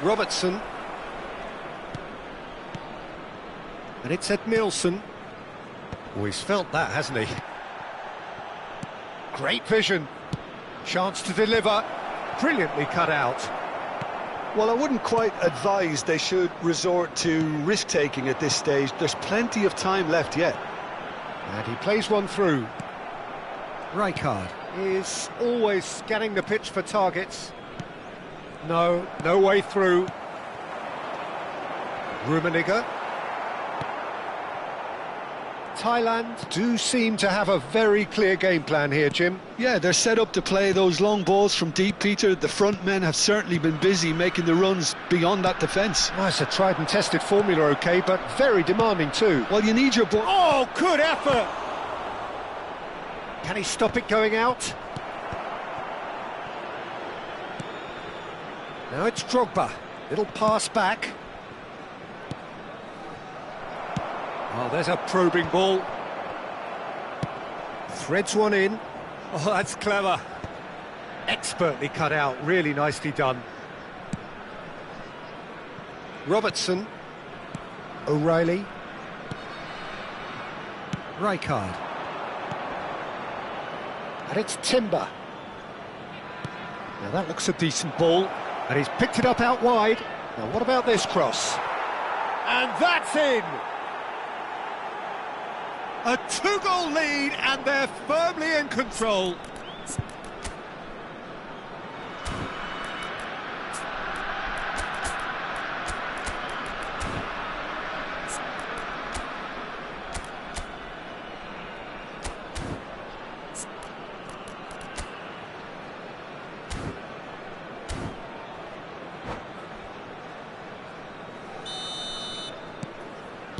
Robertson. And it's Ed Nielsen. Oh, he's felt that, hasn't he? Great vision. Chance to deliver. Brilliantly cut out. Well, I wouldn't quite advise they should resort to risk-taking at this stage. There's plenty of time left yet. And he plays one through. Rijkaard is always scanning the pitch for targets. No way through. Rummenigge. Thailand do seem to have a very clear game plan here, Jim. Yeah, they're set up to play those long balls from deep, Peter. The front men have certainly been busy making the runs beyond that defence. Oh, it's a tried and tested formula, OK, but very demanding too. Well, you need your ball. Oh, good effort! Can he stop it going out? Now it's Drogba. Little pass back. Oh, there's a probing ball. Threads one in. Oh, that's clever. Expertly cut out, really nicely done. Robertson. O'Reilly. Rijkaard. And it's Timber. Now that looks a decent ball. And he's picked it up out wide. Now what about this cross? And that's in! A two-goal lead, and they're firmly in control.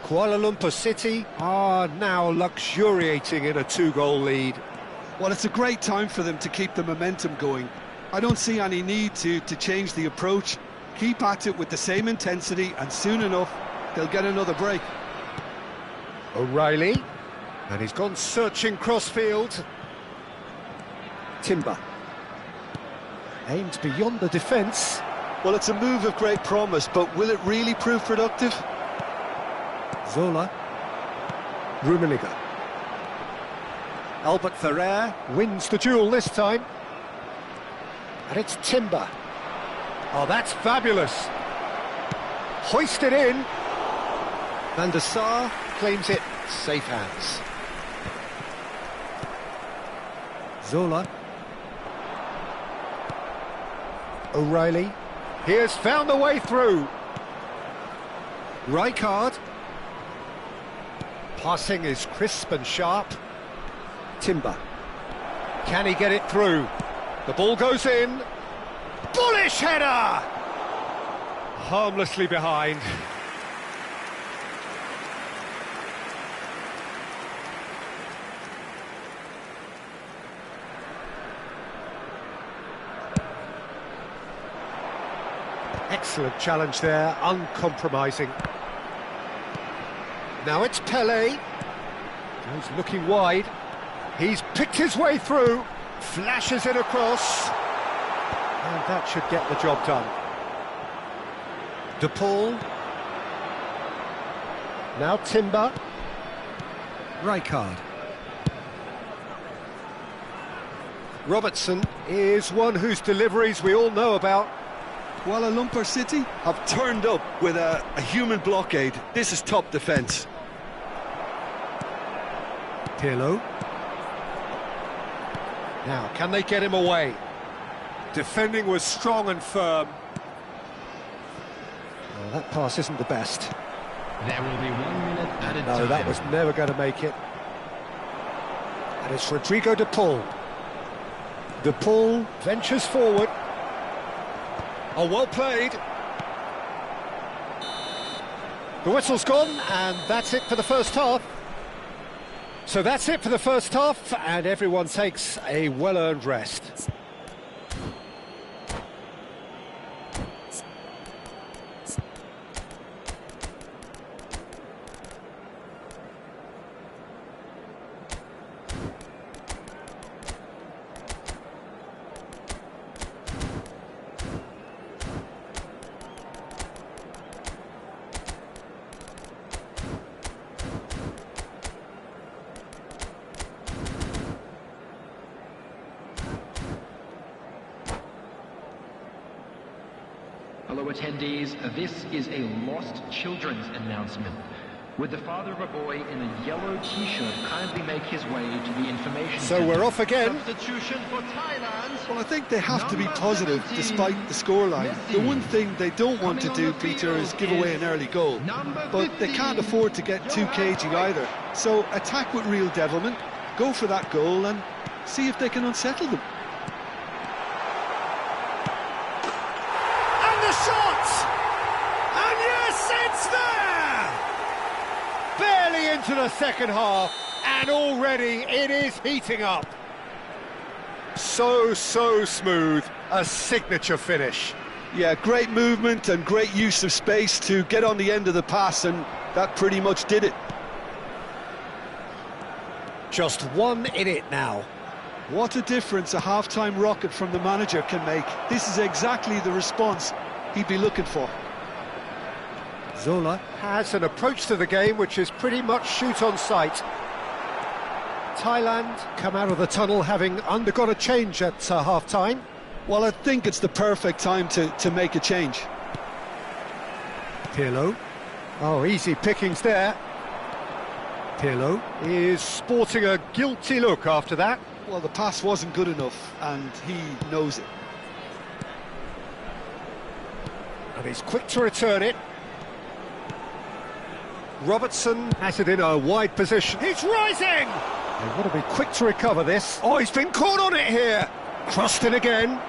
Kuala Lumpur City are now luxuriating in a two-goal lead. Well, it's a great time for them to keep the momentum going. I don't see any need to change the approach. Keep at it with the same intensity, and soon enough, they'll get another break. O'Reilly, and he's gone searching crossfield. Timber. Aims beyond the defence. Well, it's a move of great promise, but will it really prove productive? Zola. Rummenigge. Albert Ferrer wins the duel this time. And it's Timber. Oh, that's fabulous. Hoisted in. Van der Sar claims it. Safe hands. Zola. O'Reilly. He has found the way through. Rijkaard. Passing is crisp and sharp. Timber. Can he get it through? The ball goes in. Bullish header! Harmlessly behind. Excellent challenge there, uncompromising. Now it's Pele. He's looking wide. He's picked his way through. Flashes it across. And that should get the job done. De Paul. Now Timber. Rijkaard. Robertson is one whose deliveries we all know about. Kuala Lumpur City have turned up with a human blockade. This is top defence. Pirlo. Now, can they get him away? Defending was strong and firm. Oh, that pass isn't the best. There will be 1 minute added time. No, that was never going to make it. And it's Rodrigo De Paul. De Paul ventures forward. Oh, well played. The whistle's gone, and that's it for the first half. So that's it for the first half, and everyone takes a well-earned rest. Hello attendees, this is a lost children's announcement. Would the father of a boy in a yellow t-shirt kindly make his way to the information So center? we're off again. Substitution for Thailand. Well, I think they have to be positive despite the scoreline. The one thing they don't want to do, Peter, is give away an early goal. But they can't afford to get too cagey either. So attack with real devilment, go for that goal and see if they can unsettle them. Shot! And yes, it's there! Barely into the second half, and already it is heating up. So smooth, a signature finish. Yeah, great movement and great use of space to get on the end of the pass, and that pretty much did it. Just one in it now. What a difference a half-time rocket from the manager can make. This is exactly the response he'd be looking for. Zola has an approach to the game which is pretty much shoot on sight. Thailand come out of the tunnel having undergone a change at half-time. Well, I think it's the perfect time to make a change. Pirlo. Oh, easy pickings there. Pirlo is sporting a guilty look after that. Well, the pass wasn't good enough, and he knows it. And he's quick to return it. Robertson has it in a wide position. He's rising! They've got to be quick to recover this. Oh, he's been caught on it here. Crossed it again.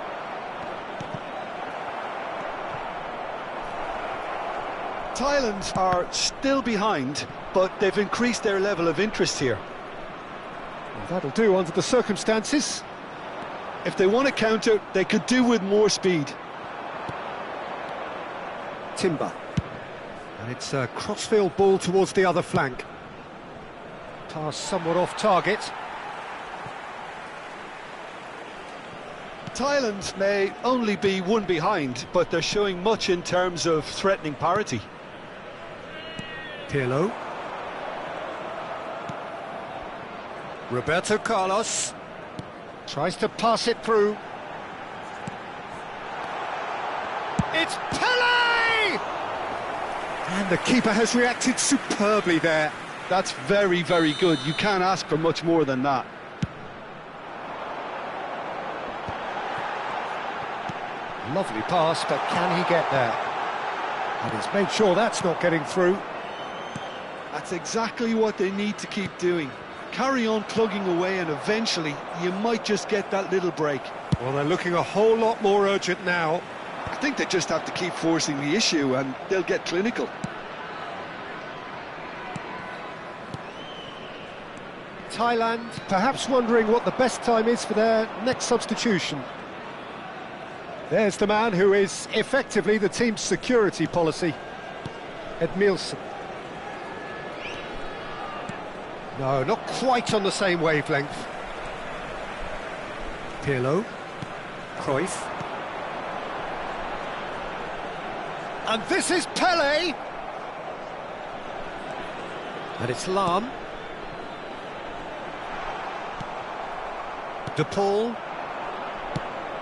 Thailand are still behind, but they've increased their level of interest here. Well, that'll do under the circumstances. If they want to counter, they could do with more speed. Timber. And it's a crossfield ball towards the other flank. Pass somewhat off target. Thailand may only be one behind, but they're showing much in terms of threatening parity. Pirlo. Roberto Carlos tries to pass it through. It's Pele! And the keeper has reacted superbly there. That's very, very good. You can't ask for much more than that. Lovely pass, but can he get there? And he's made sure that's not getting through. That's exactly what they need to keep doing. Carry on plugging away, and eventually you might just get that little break. Well, they're looking a whole lot more urgent now. I think they just have to keep forcing the issue and they'll get clinical. Thailand perhaps wondering what the best time is for their next substitution. There's the man who is effectively the team's security policy, Edmilson. No, not quite on the same wavelength. Pirlo. Cruyff. And this is Pele! And it's Lam. De Paul.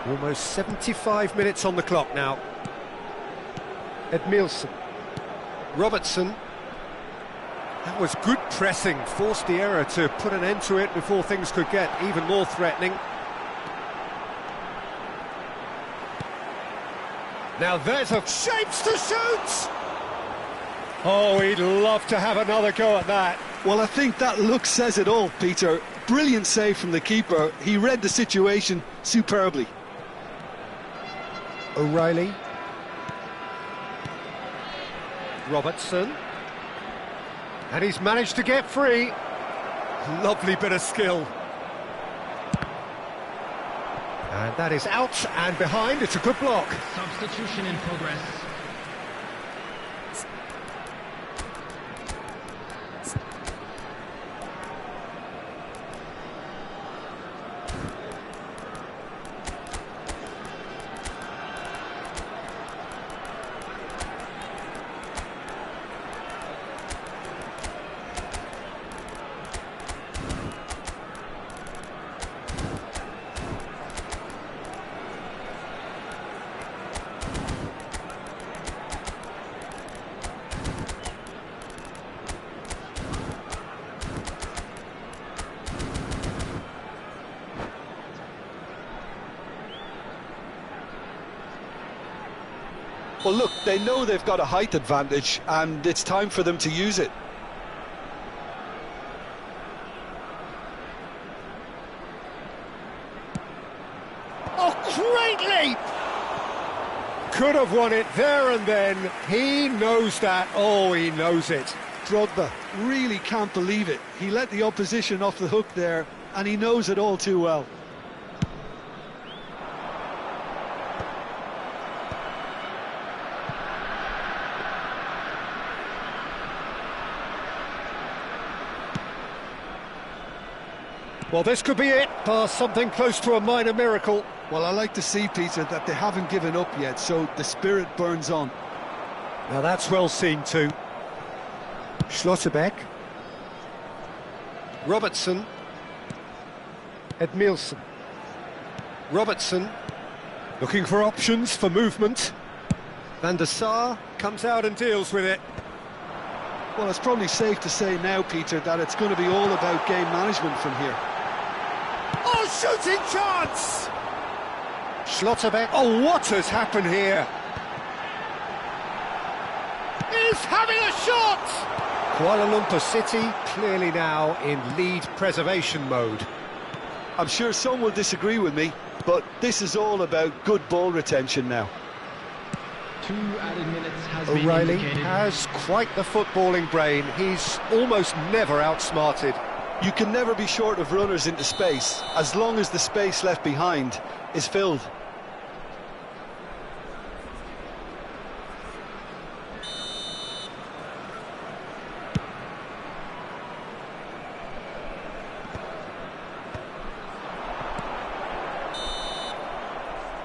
Almost 75 minutes on the clock now. Edmilson. Robertson. That was good pressing, forced the error to put an end to it before things could get even more threatening. Now there's a shapes to shoot! Oh, he'd love to have another go at that. Well, I think that look says it all, Peter. Brilliant save from the keeper. He read the situation superbly. O'Reilly. Robertson. And he's managed to get free. Lovely bit of skill. And that is out and behind. It's a good block. Substitution in progress. Well, look, they know they've got a height advantage, and it's time for them to use it. Oh, great leap! Could have won it there and then. He knows that. Oh, he knows it. Drogba really can't believe it. He let the opposition off the hook there, and he knows it all too well. Well, this could be it. Something close to a minor miracle. Well, I like to see, Peter, that they haven't given up yet, so the spirit burns on. Now that's well seen too. Schlotterbeck. Robertson. Edmilson. Robertson. Looking for options for movement. Van der Sar comes out and deals with it. Well, it's probably safe to say now, Peter, that it's going to be all about game management from here. Oh, shooting chance! Schlotterbeck. Oh, what has happened here? He's having a shot! Kuala Lumpur City clearly now in lead preservation mode. I'm sure some will disagree with me, but this is all about good ball retention now. 2 added minutes has O'Reilly been indicated. has quite the footballing brain. He's almost never outsmarted. You can never be short of runners into space, as long as the space left behind is filled.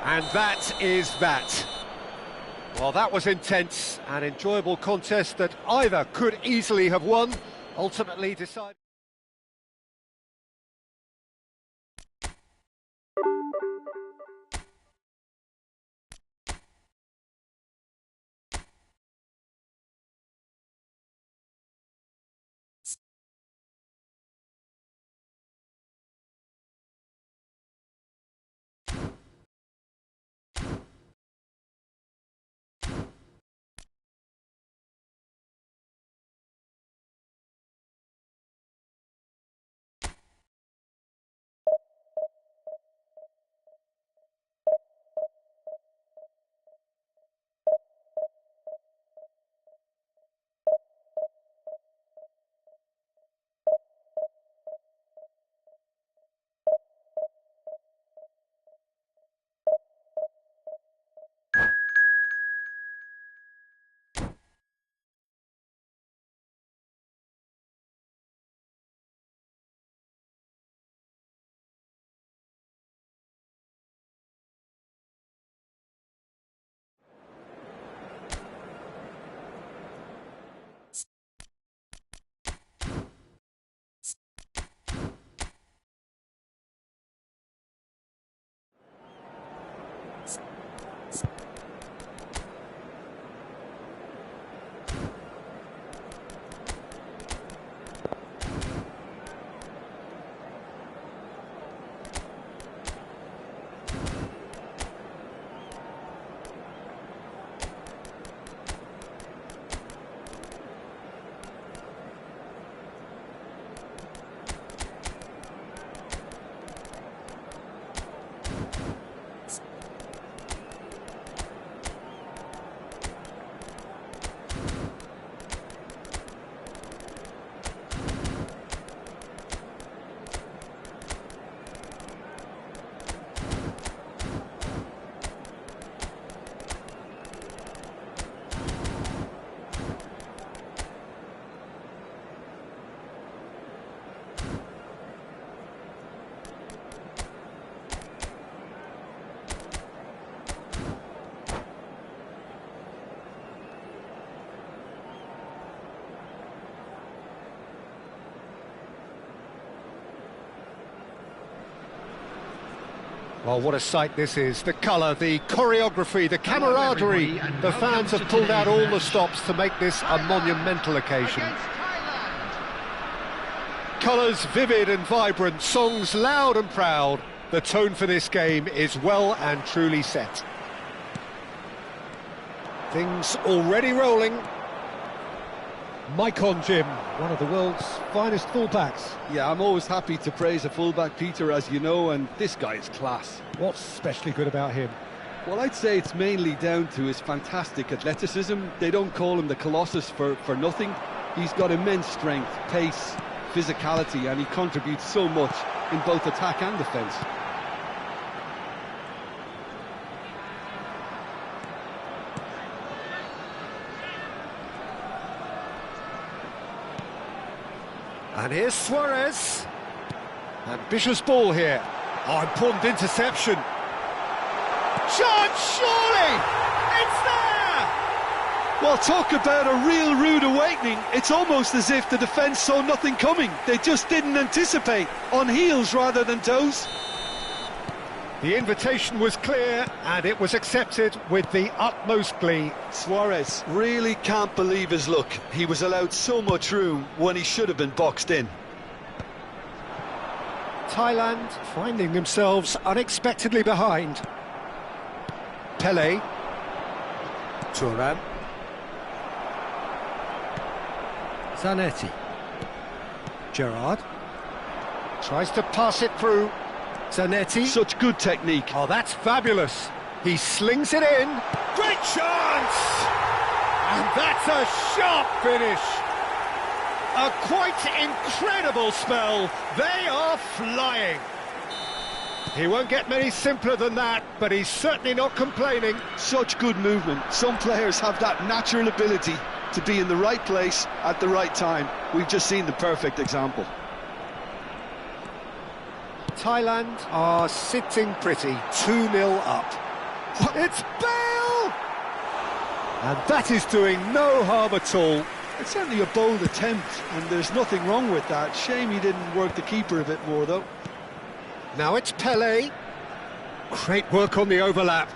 And that is that. Well, that was intense, an enjoyable contest that either could easily have won, ultimately decided. Well, what a sight this is. The colour, the choreography, the camaraderie. The fans have pulled out all the stops to make this a monumental occasion. Colours vivid and vibrant, songs loud and proud. The tone for this game is well and truly set. Things already rolling. Mike on Jim, one of the world's finest fullbacks. Yeah, I'm always happy to praise a fullback, Peter, as you know, and this guy is class. What's especially good about him? Well, I'd say it's mainly down to his fantastic athleticism. They don't call him the Colossus for nothing. He's got immense strength, pace, physicality, and he contributes so much in both attack and defence. And here's Suarez. Ambitious ball here. Oh, important interception. Shot, surely! It's there! Well, talk about a real rude awakening. It's almost as if the defence saw nothing coming. They just didn't anticipate. On heels rather than toes. The invitation was clear, and it was accepted with the utmost glee. Suarez really can't believe his luck. He was allowed so much room when he should have been boxed in. Thailand finding themselves unexpectedly behind. Pele. Thuram. Zanetti. Gerrard. Tries to pass it through. Zanetti. Such good technique. Oh, that's fabulous. He slings it in. Great chance! And that's a sharp finish. A quite incredible spell. They are flying. He won't get many simpler than that, but he's certainly not complaining. Such good movement. Some players have that natural ability to be in the right place at the right time. We've just seen the perfect example. Thailand are sitting pretty, 2-0 up. It's Bale! And that is doing no harm at all. It's certainly a bold attempt, and there's nothing wrong with that. Shame he didn't work the keeper a bit more, though. Now it's Pele. Great work on the overlap.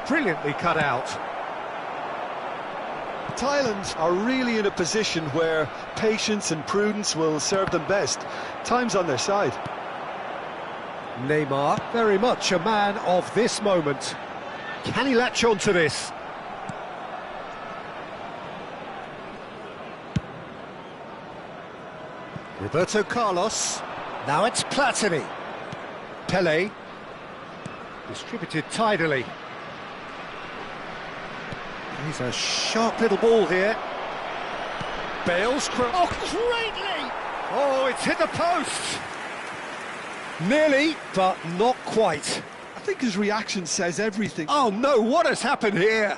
Brilliantly cut out. Thailand are really in a position where patience and prudence will serve them best. Time's on their side. Neymar, very much a man of this moment. Can he latch on to this? Roberto Carlos. Now it's Platini. Pele. Distributed tidily. He's a sharp little ball here. Bale's cross. Oh, greatly! Oh, it's hit the post. Nearly, but not quite. I think his reaction says everything. Oh no, what has happened here?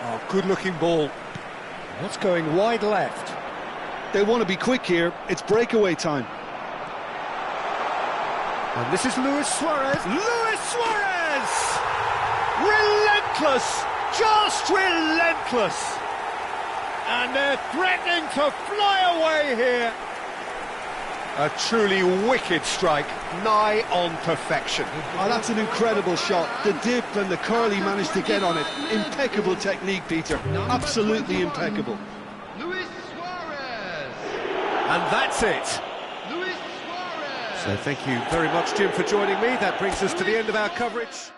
Oh, good-looking ball. That's going wide left. They want to be quick here. It's breakaway time. And this is Luis Suarez. Luis Suarez! Relentless! Just relentless! And they're threatening to fly away here. A truly wicked strike, nigh on perfection. Oh, that's an incredible shot. The dip and the curl he managed to get on it. Impeccable technique, Peter. Absolutely impeccable. Luis Suarez! And that's it. Luis Suarez! So thank you very much, Jim, for joining me. That brings us to the end of our coverage.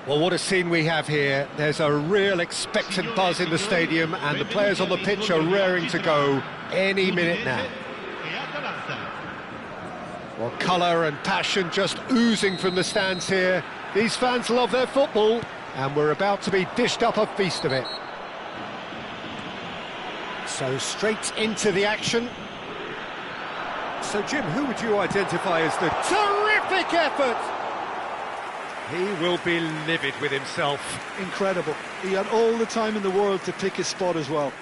Well, what a scene we have here. There's a real expectant buzz in the stadium, and the players on the pitch are raring to go any minute now. Well, colour and passion just oozing from the stands here. These fans love their football, and we're about to be dished up a feast of it. So straight into the action. So, Jim, who would you identify as the terrific effort? He will be livid with himself. Incredible. He had all the time in the world to pick his spot as well.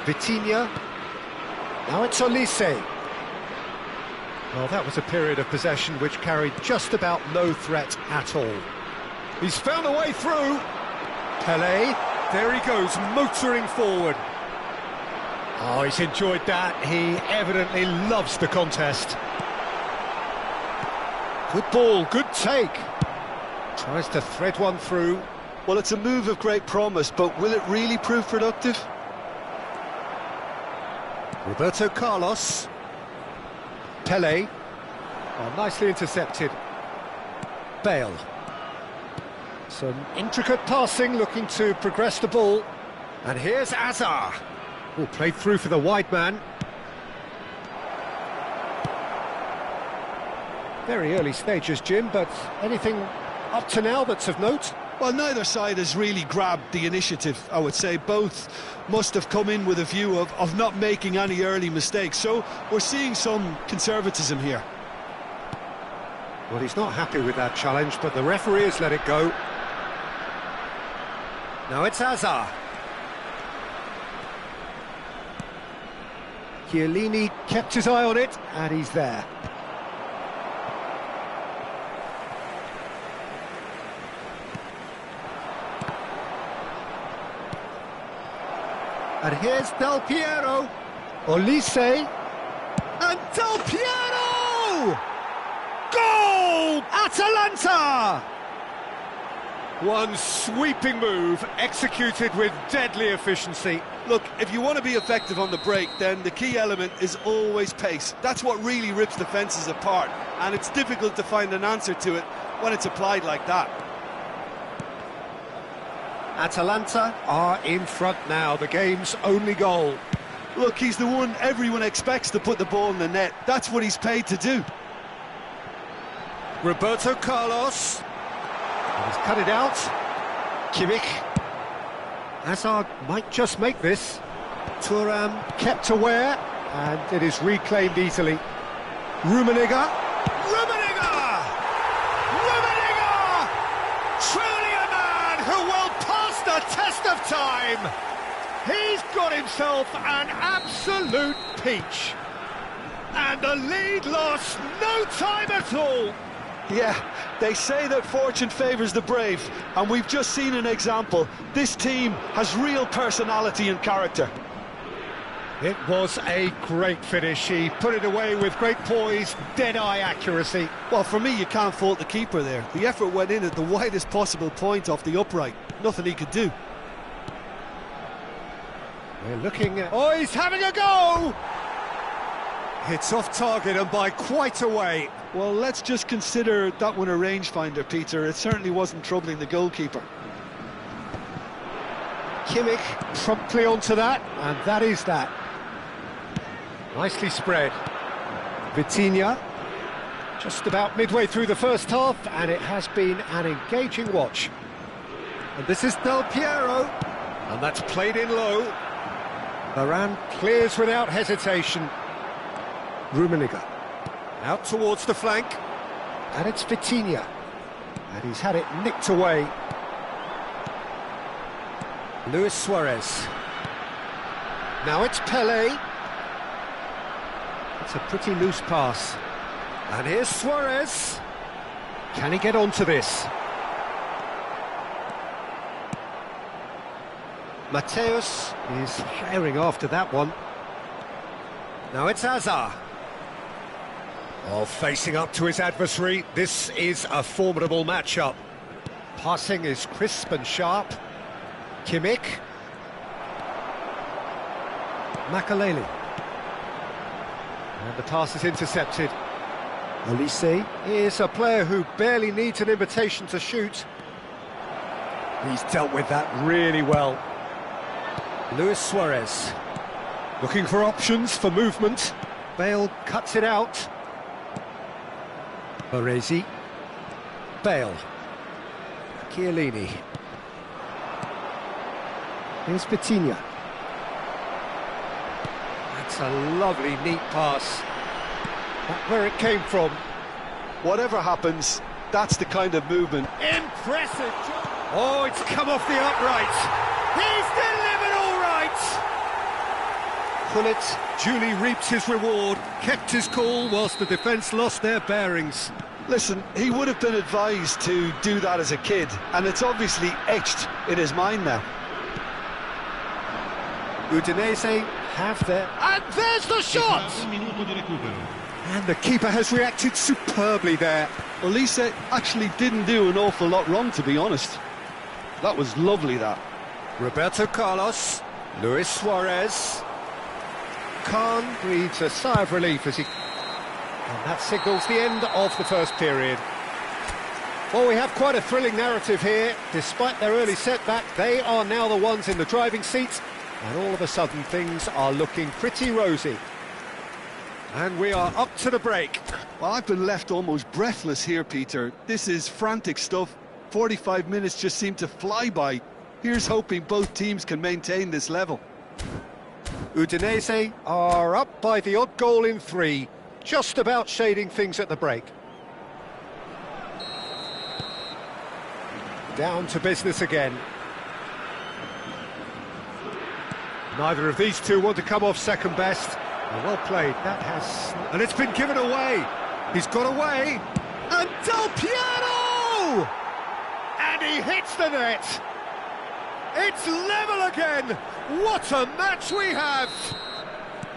Vitinha. Now it's Olise. Well, that was a period of possession which carried just about no threat at all. He's found a way through. Pelé. There he goes, motoring forward. Oh, he's enjoyed that. He evidently loves the contest. Good ball, good take. Tries to thread one through. Well, it's a move of great promise, but will it really prove productive? Roberto Carlos. Pelé. Oh, nicely intercepted. Bale. Some intricate passing, looking to progress the ball. And here's Azar. Oh, played through for the wide man. Very early stages, Jim, but anything up to now that's of note? Well, neither side has really grabbed the initiative, I would say. Both must have come in with a view of not making any early mistakes, so we're seeing some conservatism here. Well, he's not happy with that challenge, but the referee has let it go. Now it's Azar. Chiellini kept his eye on it, and he's there. And here's Del Piero. Olise. And Del Piero! Goal! Atalanta! One sweeping move, executed with deadly efficiency. Look, if you want to be effective on the break, then the key element is always pace. That's what really rips defences apart, and it's difficult to find an answer to it when it's applied like that. Atalanta are in front now, the game's only goal. Look, he's the one everyone expects to put the ball in the net. That's what he's paid to do. Roberto Carlos. He's cut it out. Kimmich. Hazard might just make this. Thuram kept aware, and it is reclaimed easily. Rummenigge. Rummenigge! Rummenigge! Truly a man who will pass the test of time. He's got himself an absolute peach. And the lead lost no time at all. Yeah, they say that fortune favours the brave, and we've just seen an example. This team has real personality and character. It was a great finish. He put it away with great poise, dead-eye accuracy. Well, for me, you can't fault the keeper there. The effort went in at the widest possible point off the upright. Nothing he could do. We're looking at... Oh, he's having a go! It's off target and by quite a way. Well, let's just consider that one a rangefinder, Peter. It certainly wasn't troubling the goalkeeper. Kimmich promptly onto that, and that is that. Nicely spread. Vitinha, just about midway through the first half, and it has been an engaging watch. And this is Del Piero, and that's played in low. Varane clears without hesitation. Rummenigge out towards the flank, and it's Vitinha, and he's had it nicked away. Luis Suarez. Now it's Pelé. It's a pretty loose pass, and here's Suarez. Can he get onto this? Mateus is herring after that one. Now it's Azar. Oh, facing up to his adversary, this is a formidable matchup. Passing is crisp and sharp. Kimmich. Makaleli. And the pass is intercepted. Olise is a player who barely needs an invitation to shoot. He's dealt with that really well. Luis Suarez. Looking for options for movement. Bale cuts it out. Baresi. Bale. Chiellini. Here's Vitinha. That's a lovely, neat pass. That's where it came from. Whatever happens, that's the kind of movement. Impressive job. Oh, it's come off the upright. He's delivered all right! Gullit duly reaps his reward, kept his cool whilst the defence lost their bearings. Listen, he would have been advised to do that as a kid, and it's obviously etched in his mind now. Udinese have their... And there's the shot! And the keeper has reacted superbly there. Olise actually didn't do an awful lot wrong, to be honest. That was lovely, that. Roberto Carlos, Luis Suarez. Khan breathes a sigh of relief as he... And that signals the end of the first period. Well, we have quite a thrilling narrative here. Despite their early setback, they are now the ones in the driving seat, and all of a sudden things are looking pretty rosy. And we are up to the break. Well, I've been left almost breathless here, Peter. This is frantic stuff. 45 minutes just seem to fly by. Here's hoping both teams can maintain this level. Udinese are up by the odd goal in 3, just about shading things at the break. Down to business again. Neither of these two want to come off second best. Well played, that has... And it's been given away. He's got away. And Del Piero! And he hits the net. It's level again. What a match we have.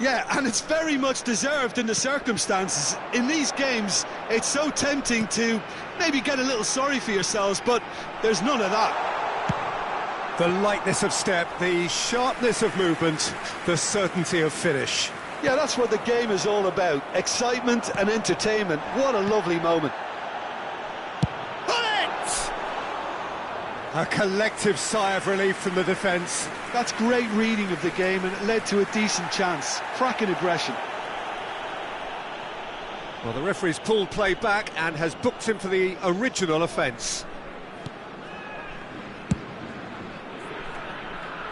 Yeah, and it's very much deserved in the circumstances. In these games, it's so tempting to maybe get a little sorry for yourselves, but there's none of that. The lightness of step, the sharpness of movement, the certainty of finish. Yeah, that's what the game is all about. Excitement and entertainment. What a lovely moment. A collective sigh of relief from the defence. That's great reading of the game, and it led to a decent chance. Cracking aggression. Well, the referee's pulled play back and has booked him for the original offence.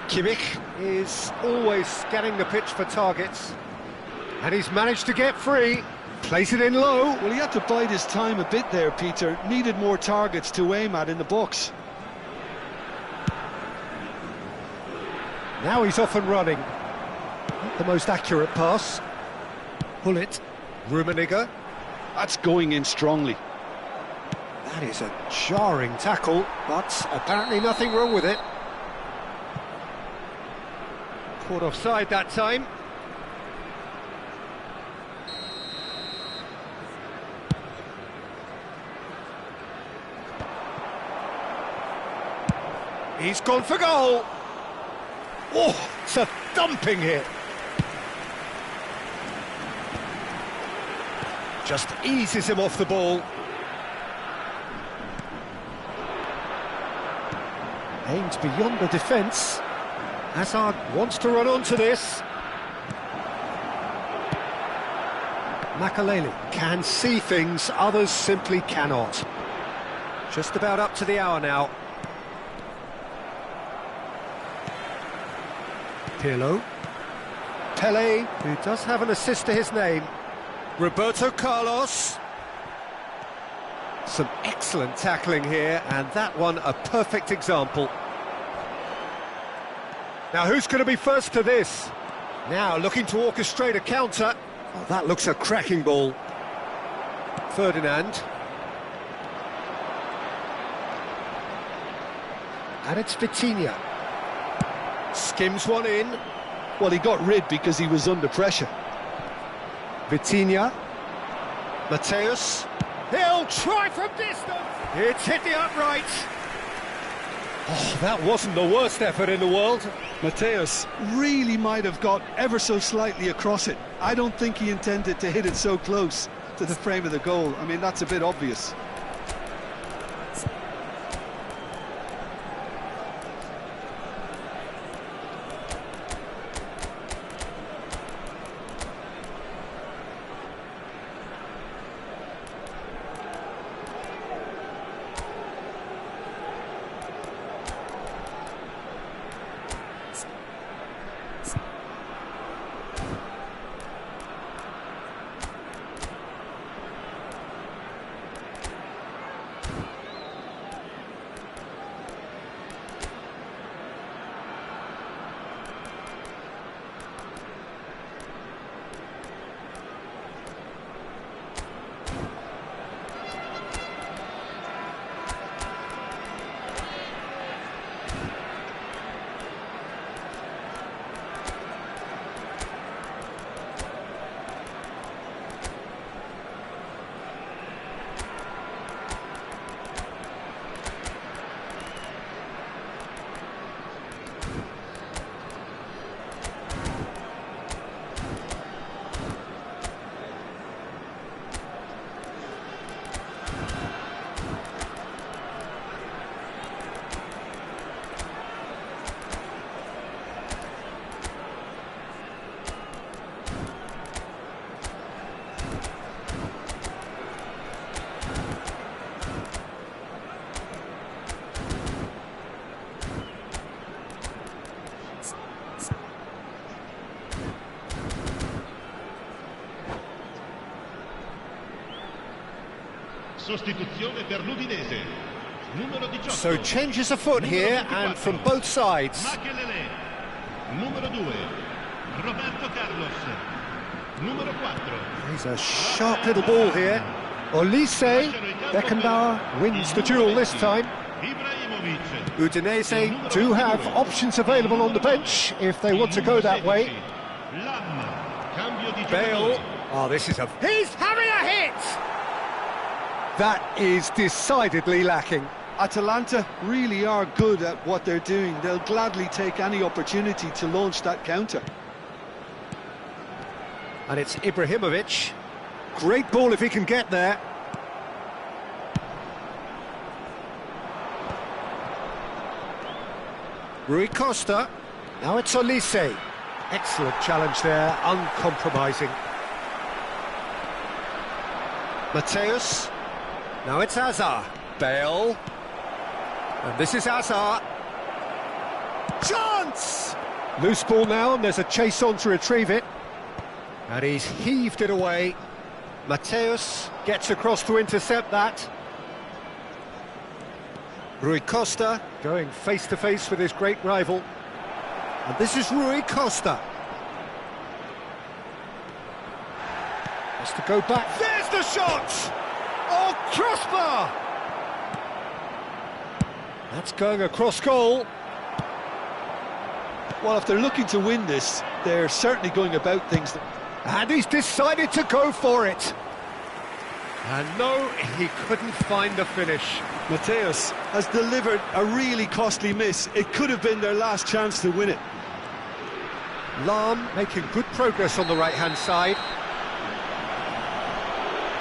Kimmich is always scanning the pitch for targets. And he's managed to get free. Plays it in low. Well, he had to bide his time a bit there, Peter. Needed more targets to aim at in the box. Now he's off and running. Not the most accurate pass. Gullit. Rummenigge. That's going in strongly. That is a jarring tackle, but apparently nothing wrong with it. Caught offside that time. He's gone for goal. Oh, it's a thumping hit. Just eases him off the ball. Aimed beyond the defence. Hazard wants to run onto this. Makaleli can see things others simply cannot. Just about up to the hour now. Pirlo. Pele, who does have an assist to his name. Roberto Carlos. Some excellent tackling here, and that one a perfect example. Now who's going to be first to this? Now looking to orchestrate a counter. Oh, that looks a cracking ball. Ferdinand. And it's Vitinha. Skims one in. Well, he got rid because he was under pressure. Vitinha. Mateus. He'll try from distance. It's hit the upright. Oh, that wasn't the worst effort in the world. Mateus really might have got ever so slightly across it. I don't think he intended to hit it so close to the frame of the goal. I mean, that's a bit obvious. Sostituzione per l'Udinese. Numero 18. So changes afoot here and from both sides. Makelele. Numero 2. Roberto Carlos. Numero 4. He's a sharp little ball here. Olise, Beckenbauer wins the duel this time. Ibrahimovic. Udinese do have options available on the bench if they want to go that way. Lam. Cambio di Bale. giocatore. Oh, this is a... He's having a hit! That is decidedly lacking. Atalanta really are good at what they're doing. They'll gladly take any opportunity to launch that counter. And it's Ibrahimovic. Great ball if he can get there. Rui Costa. Now it's Olise. Excellent challenge there, uncompromising. Mateus. Now it's Hazard. Bale. And this is Hazard. Chance! Loose ball now, and there's a chase on to retrieve it. And he's heaved it away. Mateus gets across to intercept that. Rui Costa going face-to-face with his great rival. And this is Rui Costa. Has to go back. There's the shot! Oh, crossbar! That's going across goal. Well, if they're looking to win this, they're certainly going about things that... And he's decided to go for it. And no, he couldn't find the finish. Mateus has delivered a really costly miss. It could have been their last chance to win it. Lam making good progress on the right-hand side.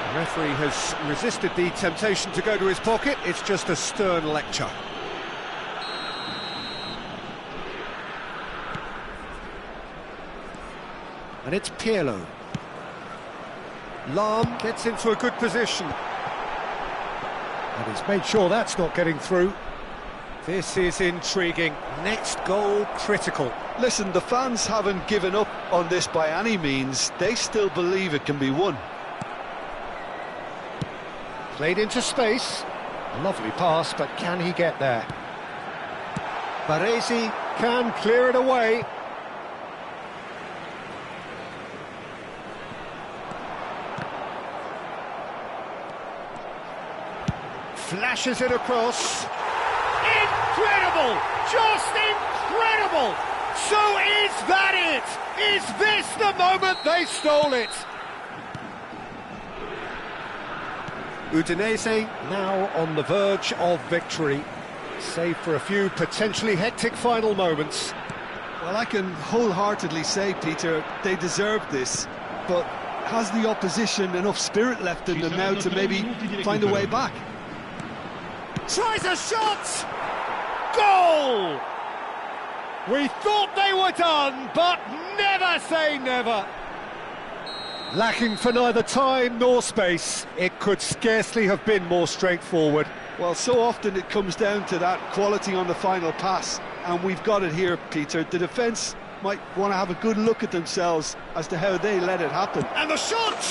The referee has resisted the temptation to go to his pocket. It's just a stern lecture. And it's Pirlo. Lam gets into a good position. And he's made sure that's not getting through. This is intriguing. Next goal critical. Listen, the fans haven't given up on this by any means. They still believe it can be won. Played into space. A lovely pass, but can he get there? Baresi can clear it away. Flashes it across. Incredible! Just incredible! So is that it? Is this the moment they stole it? Udinese now on the verge of victory, save for a few potentially hectic final moments. Well, I can wholeheartedly say, Peter, they deserved this, but has the opposition enough spirit left in them now to maybe find a way back? Tries a shot! Goal! We thought they were done, but never say never. Lacking for neither time nor space, it could scarcely have been more straightforward. Well, so often it comes down to that quality on the final pass, and we've got it here, Peter. The defence might want to have a good look at themselves as to how they let it happen. And the shot!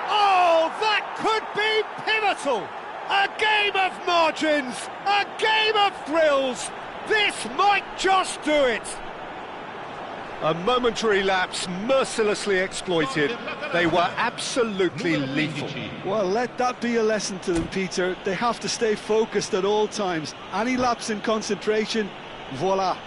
Oh, that could be pivotal! A game of margins, a game of thrills. This might just do it. A momentary lapse mercilessly exploited. They were absolutely lethal. Well, let that be a lesson to them, Peter. They have to stay focused at all times. Any lapse in concentration, voila.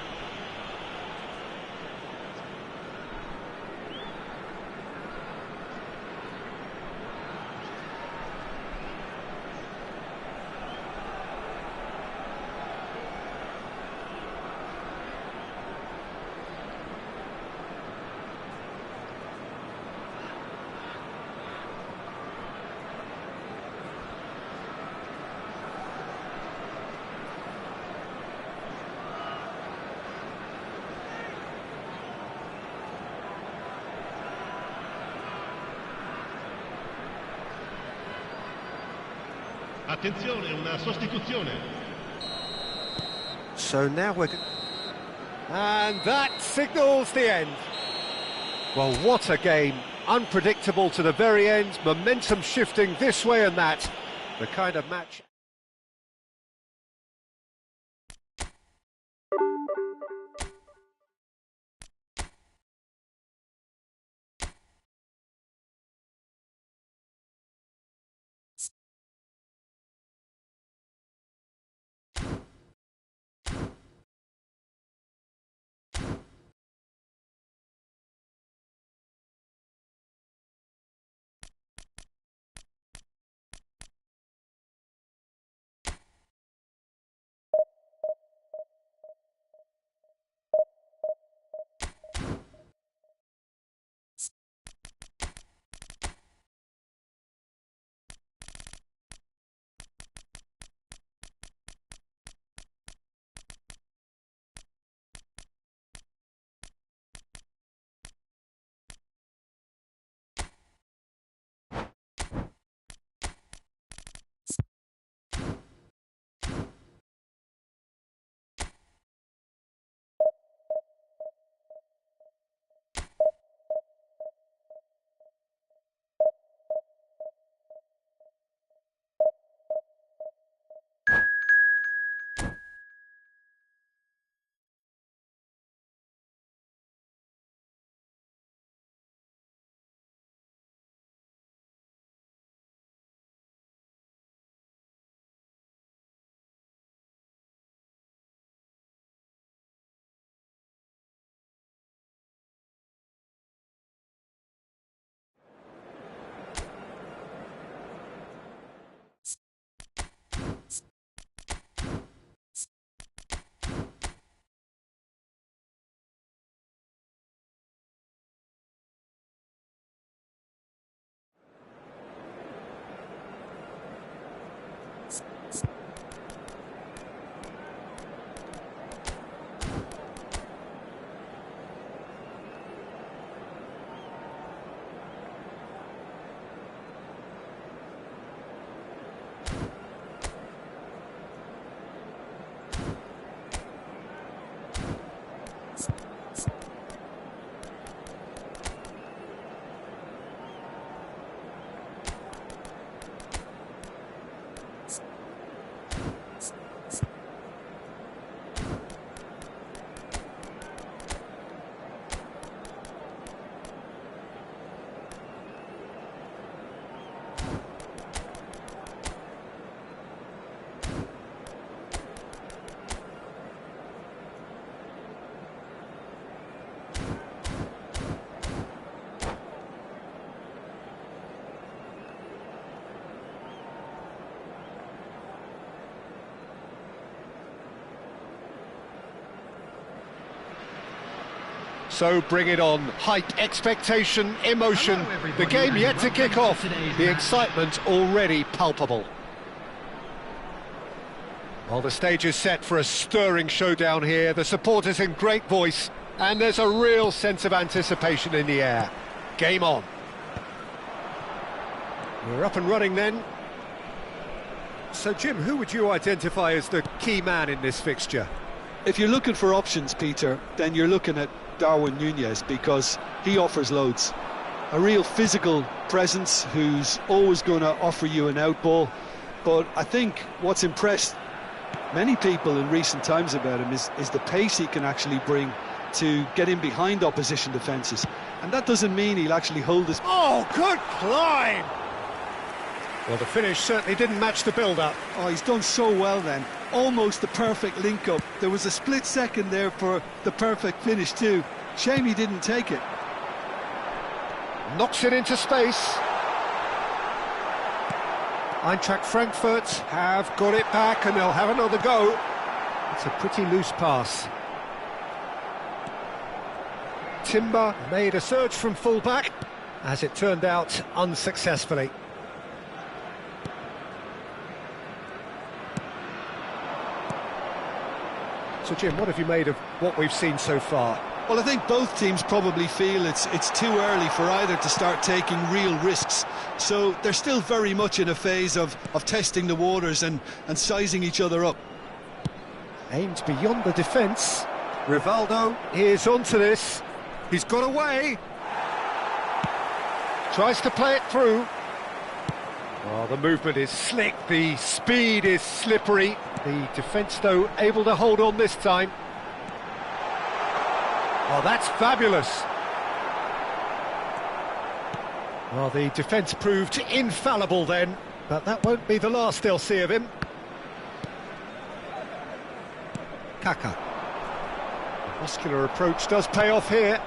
Attenzione, una sostituzione. So now we're... And that signals the end. Well, what a game. Unpredictable to the very end, momentum shifting this way and that. The kind of match... So bring it on. Hype, expectation, emotion. The game yet to kick off. The excitement already palpable. Well, the stage is set for a stirring showdown here. The supporters in great voice, and there's a real sense of anticipation in the air. Game on. We're up and running then. So, Jim, who would you identify as the key man in this fixture? If you're looking for options, Peter, then you're looking at Darwin Núñez, because he offers loads. A real physical presence who's always going to offer you an out ball. But I think what's impressed many people in recent times about him is the pace he can actually bring to get in behind opposition defences. And that doesn't mean he'll actually hold his... Oh, good climb! Well, the finish certainly didn't match the build-up. Oh, he's done so well then. Almost the perfect link-up. There was a split second there for the perfect finish too. Shame he didn't take it. Knocks it into space. Eintracht Frankfurt have got it back and they'll have another go. It's a pretty loose pass. Timber made a surge from full-back, as it turned out unsuccessfully. So, Jim, what have you made of what we've seen so far? Well, I think both teams probably feel it's too early for either to start taking real risks. So they're still very much in a phase of testing the waters and sizing each other up. Aimed beyond the defence. Rivaldo is onto this. He's got away. Tries to play it through. Oh, the movement is slick, the speed is slippery. The defence, though, able to hold on this time. Oh, that's fabulous. Well, the defence proved infallible then, but that won't be the last they'll see of him. Kaka. The muscular approach does pay off here,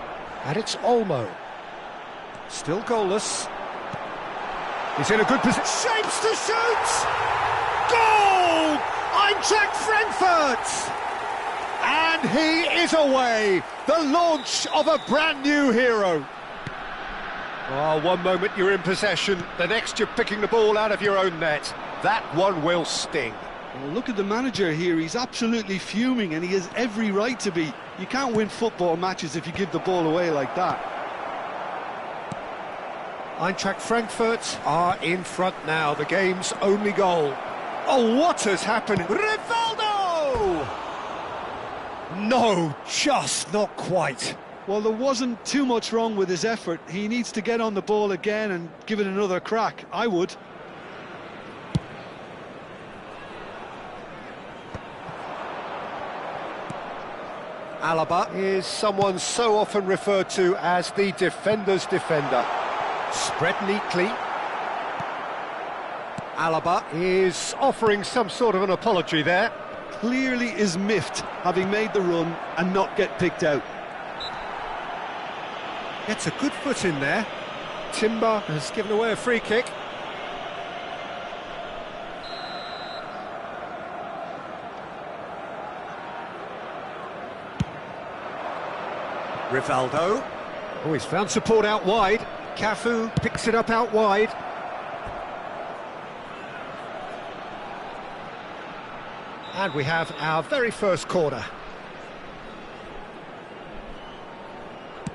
and it's Olmo. Still goalless. He's in a good position. Shapes to shoot! Goal! Eintracht Frankfurt! And he is away! The launch of a brand new hero. Oh, one moment you're in possession, the next you're picking the ball out of your own net. That one will sting. Well, look at the manager here, he's absolutely fuming and he has every right to be. You can't win football matches if you give the ball away like that. Eintracht Frankfurt are in front now, the game's only goal. Oh, what has happened? Rivaldo! No, just not quite. Well, there wasn't too much wrong with his effort. He needs to get on the ball again and give it another crack. I would. Alaba is someone so often referred to as the defender's defender. Spread neatly. Alaba is offering some sort of an apology there. Clearly is miffed, having made the run and not get picked out. Gets a good foot in there. Timber has given away a free kick. Rivaldo. Oh, he's found support out wide. Cafu picks it up out wide. And we have our very first corner.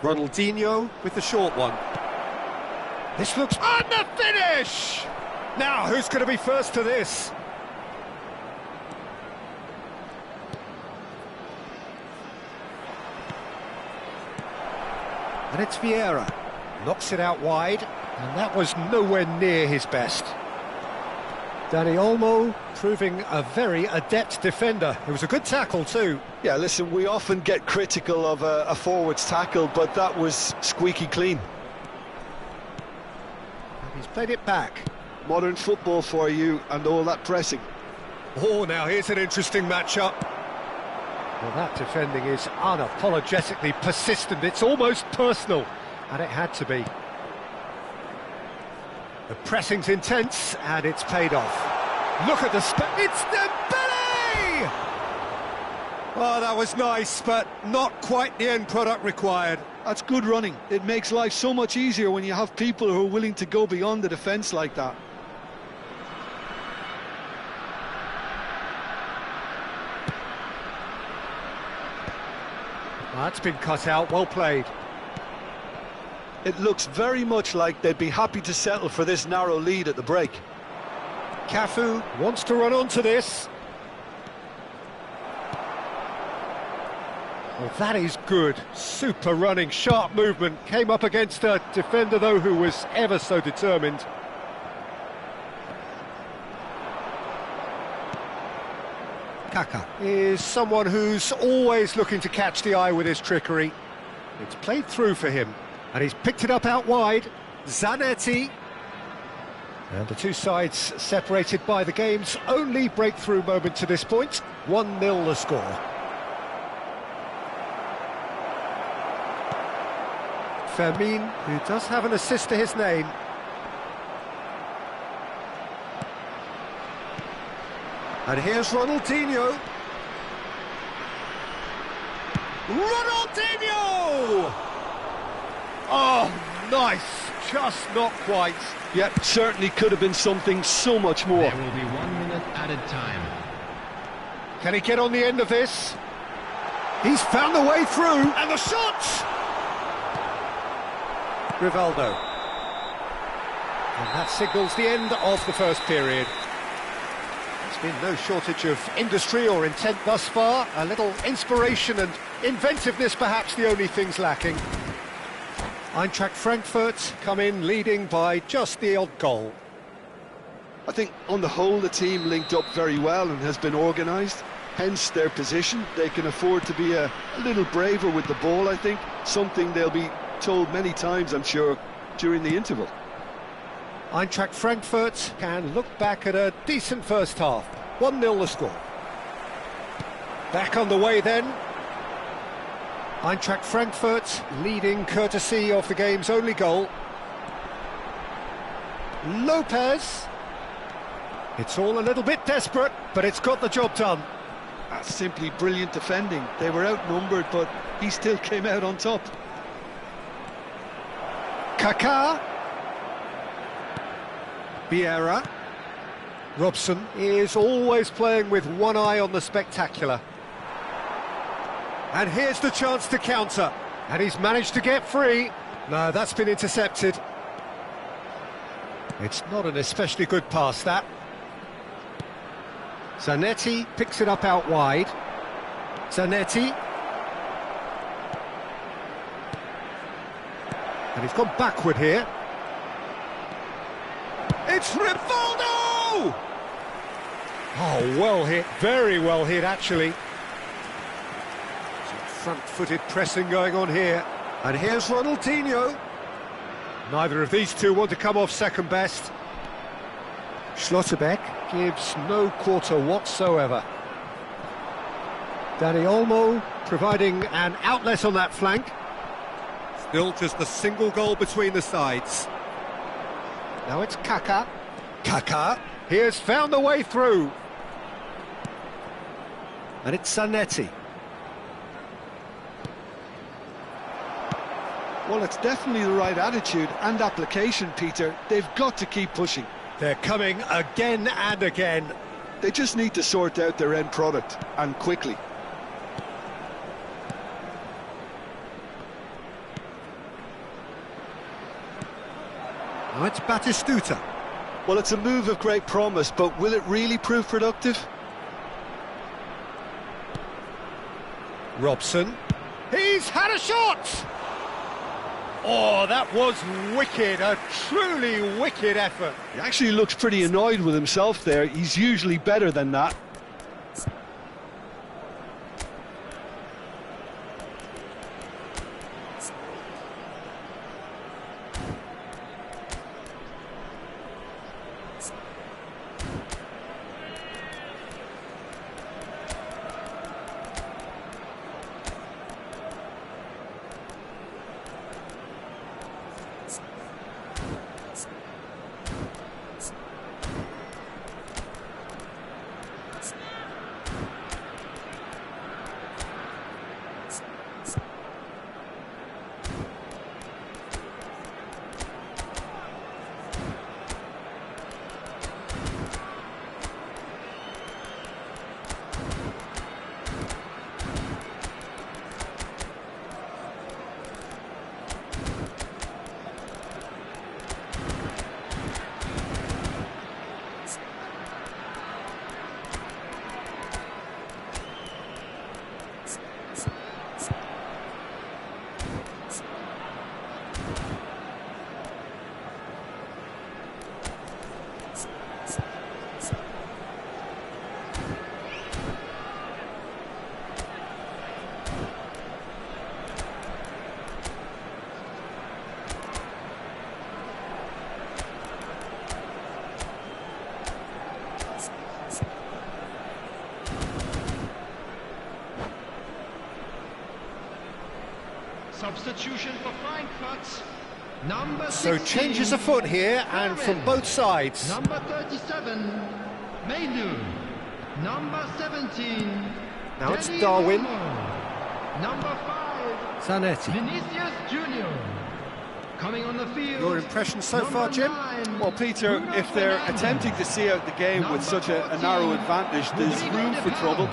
Ronaldinho with the short one. This looks... And the finish! Now, who's going to be first to this? And it's Vieira. Knocks it out wide, and that was nowhere near his best. Dani Olmo proving a very adept defender. It was a good tackle too. Yeah, listen, we often get critical of a forward's tackle, but that was squeaky clean. He's played it back. Modern football for you and all that pressing. Oh, now here's an interesting matchup. Well, that defending is unapologetically persistent. It's almost personal, and it had to be. The pressing's intense, and it's paid off. Look at the it's Dembele! Oh, that was nice, but not quite the end product required. That's good running. It makes life so much easier when you have people who are willing to go beyond the defence like that. That's been cut out, well played. It looks very much like they'd be happy to settle for this narrow lead at the break. Cafu wants to run onto this. Well, that is good. Super running, sharp movement. Came up against a defender, though, who was ever so determined. Kaka is someone who's always looking to catch the eye with his trickery. It's played through for him, and he's picked it up out wide. Zanetti. And the two sides separated by the game's only breakthrough moment to this point. 1-0 the score. Fermin, who does have an assist to his name. And here's Ronaldinho. Ronaldinho! Oh, nice. Just not quite. Yep, certainly could have been something so much more. There will be 1 minute added time. Can he get on the end of this? He's found the way through. And the shot! Rivaldo. And that signals the end of the first period. There's been no shortage of industry or intent thus far. A little inspiration and inventiveness perhaps the only things lacking. Eintracht Frankfurt come in leading by just the odd goal. I think on the whole the team linked up very well and has been organised, hence their position. They can afford to be a little braver with the ball, I think, something they'll be told many times, I'm sure, during the interval. Eintracht Frankfurt can look back at a decent first half. 1-0 the score. Back on the way then. Eintracht Frankfurt leading courtesy of the game's only goal. Lopez. It's all a little bit desperate, but it's got the job done. That's simply brilliant defending. They were outnumbered, but he still came out on top. Kaká. Vieira. Robson is always playing with one eye on the spectacular. And here's the chance to counter. And he's managed to get free. No, that's been intercepted. It's not an especially good pass, that. Zanetti picks it up out wide. Zanetti. And he's gone backward here. It's Rivaldo! Oh, well hit, very well hit, actually. Some front-footed pressing going on here. And here's Ronaldinho. Neither of these two want to come off second best. Schlotterbeck gives no quarter whatsoever. Dani Olmo providing an outlet on that flank. Still just a single goal between the sides. Now it's Kaká. Kaká. He has found the way through. And it's Zanetti. Well, it's definitely the right attitude and application, Peter. They've got to keep pushing. They're coming again and again. They just need to sort out their end product, and quickly. Now it's Batistuta. Well, it's a move of great promise, but will it really prove productive? Robson. He's had a shot! Oh, that was wicked, a truly wicked effort. He actually looks pretty annoyed with himself there. He's usually better than that. Substitution for Frankfurt. Number 16, So changes afoot here, and from both sides. Number 37, Mainu. Number 17, Now it's Danny Darwin. Olmo. Number 5, Zanetti. Vinicius Junior. Coming on the field. Your impression so far, Jim? Well, Peter, if they're attempting to see out the game with such a narrow advantage, there's room for trouble.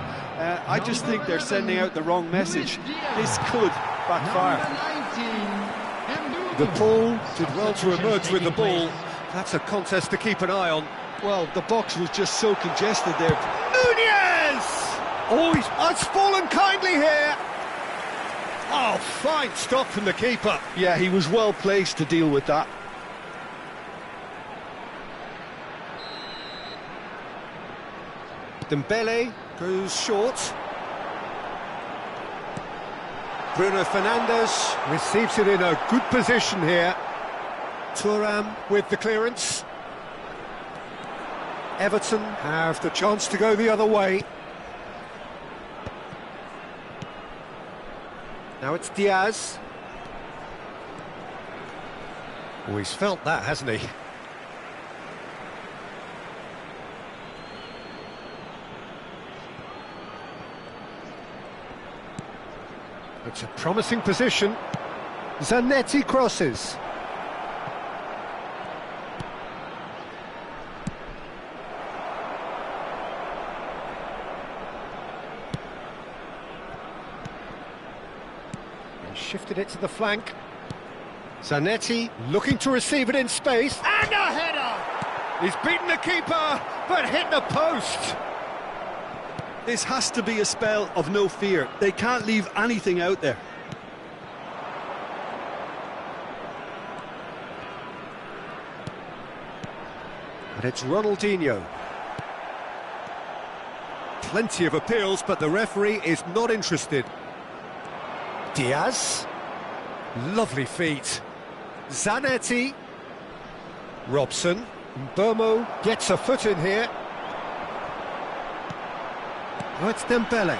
I just think they're sending out the wrong message. This could backfire. The ball did well to emerge with the ball. That's a contest to keep an eye on. Well, the box was just so congested there. Nunez! Oh, it's fallen kindly here. Oh, fine stop from the keeper. Yeah, he was well placed to deal with that. Dembele goes short. Bruno Fernandes receives it in a good position here. Thuram with the clearance. Everton have the chance to go the other way. Now it's Diaz. Oh, he's felt that, hasn't he? It's a promising position. Zanetti crosses. He shifted it to the flank. Zanetti looking to receive it in space. And a header! He's beaten the keeper, but hit the post. This has to be a spell of no fear. They can't leave anything out there. And it's Ronaldinho. Plenty of appeals, but the referee is not interested. Diaz. Lovely feet. Zanetti. Robson. Mbomo gets a foot in here. Oh, it's Dembele.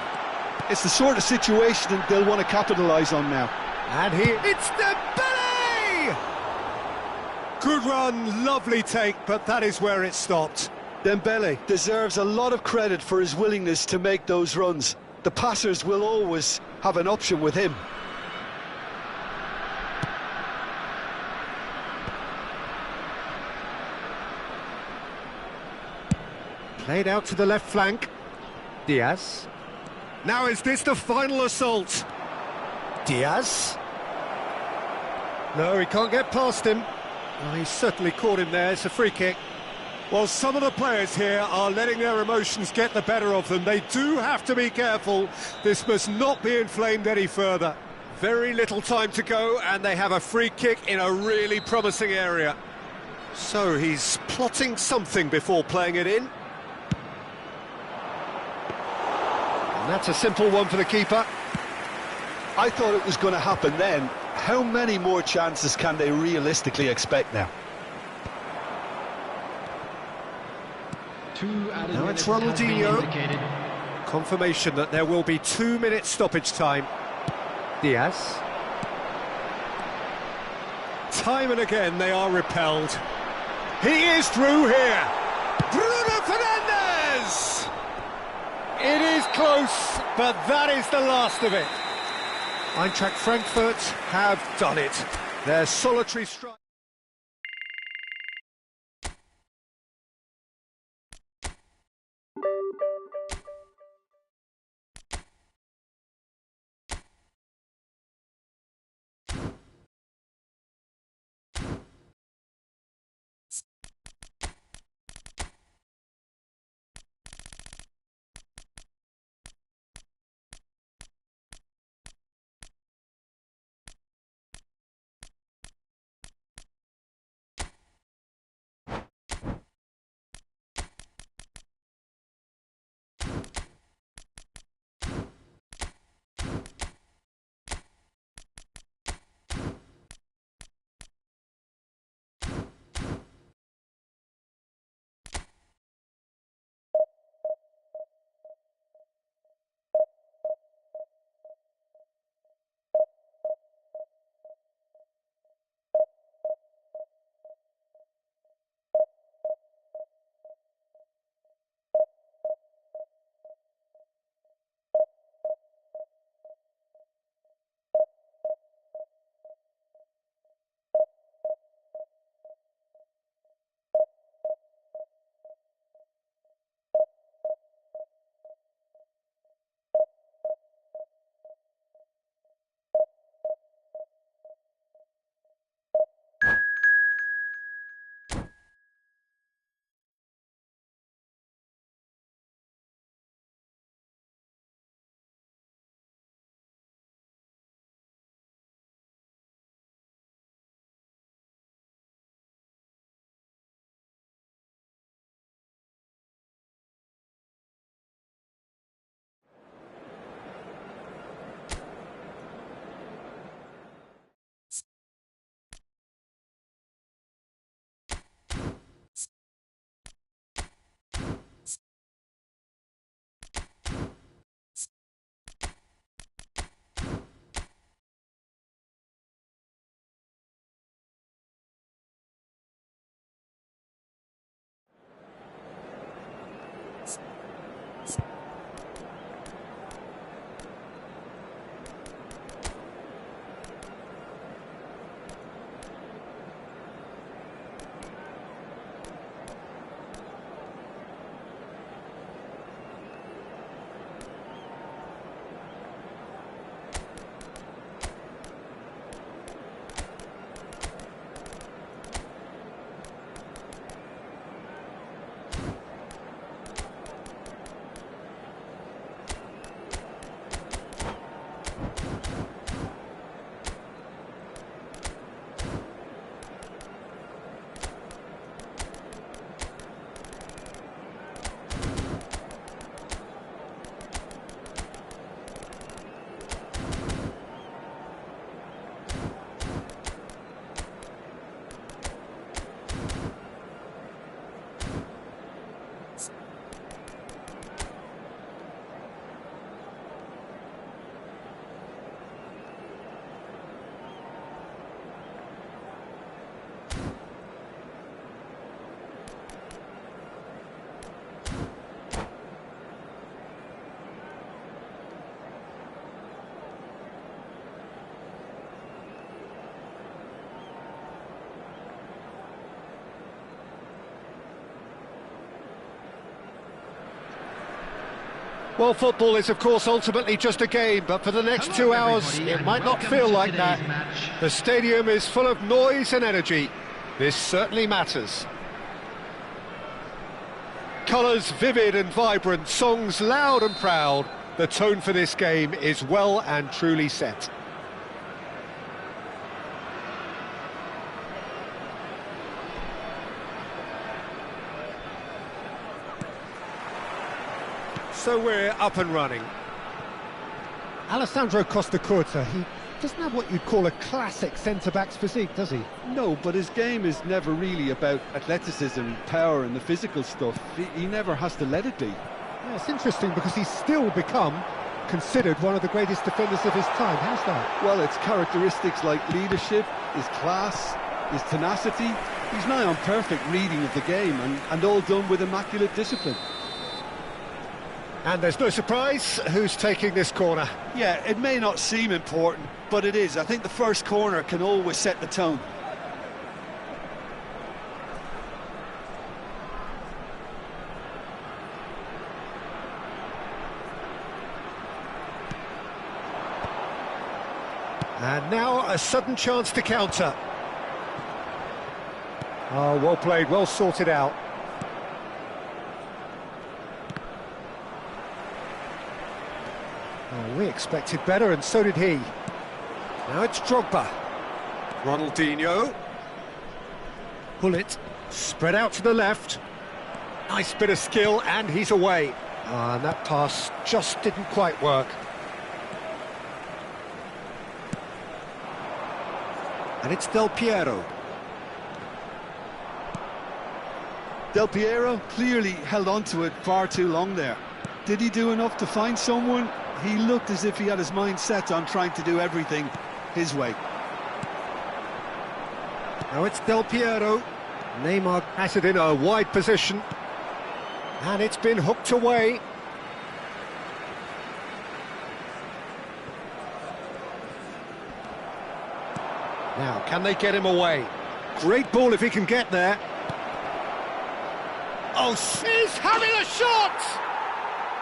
It's the sort of situation they'll want to capitalise on now. And it's Dembele! Good run, lovely take, but that is where it stopped. Dembele deserves a lot of credit for his willingness to make those runs. The passers will always have an option with him. Played out to the left flank. Diaz. Now is this the final assault? Diaz. No, he can't get past him. Well, he certainly caught him there. It's a free kick. Well, some of the players here are letting their emotions get the better of them. They do have to be careful. This must not be inflamed any further. Very little time to go, and they have a free kick in a really promising area. So he's plotting something before playing it in. And that's a simple one for the keeper. I thought it was going to happen then. How many more chances can they realistically expect now? Now it's Ronaldinho. Confirmation that there will be 2 minutes stoppage time. Diaz. Time and again they are repelled. He is through here. Bruno Fernandes! It is close, but that is the last of it. Eintracht Frankfurt have done it. Their solitary strike. Well, football is, of course, ultimately just a game, but for the next 2 hours, it might not feel like that. The stadium is full of noise and energy. This certainly matters. Colours vivid and vibrant, songs loud and proud. The tone for this game is well and truly set. So we're up and running. Alessandro Costa Curta, he doesn't have what you'd call a classic centre-back's physique, does he? No, but his game is never really about athleticism, power and the physical stuff. He never has to let it be. Yeah, it's interesting because he's still become considered one of the greatest defenders of his time. How's that? Well, it's characteristics like leadership, his class, his tenacity. He's nigh on perfect reading of the game and all done with immaculate discipline. And there's no surprise who's taking this corner. Yeah, it may not seem important, but it is. I think the first corner can always set the tone. And now a sudden chance to counter. Oh, well played, well sorted out. Oh, we expected better, and so did he. Now it's Drogba. Ronaldinho. Bullet. Spread out to the left. Nice bit of skill, and he's away. And that pass just didn't quite work. And it's Del Piero. Del Piero clearly held on to it far too long there. Did he do enough to find someone? He looked as if he had his mind set on trying to do everything his way. Now it's Del Piero. Neymar has it in a wide position. And it's been hooked away. Now, can they get him away? Great ball if he can get there. Oh, he's having a shot!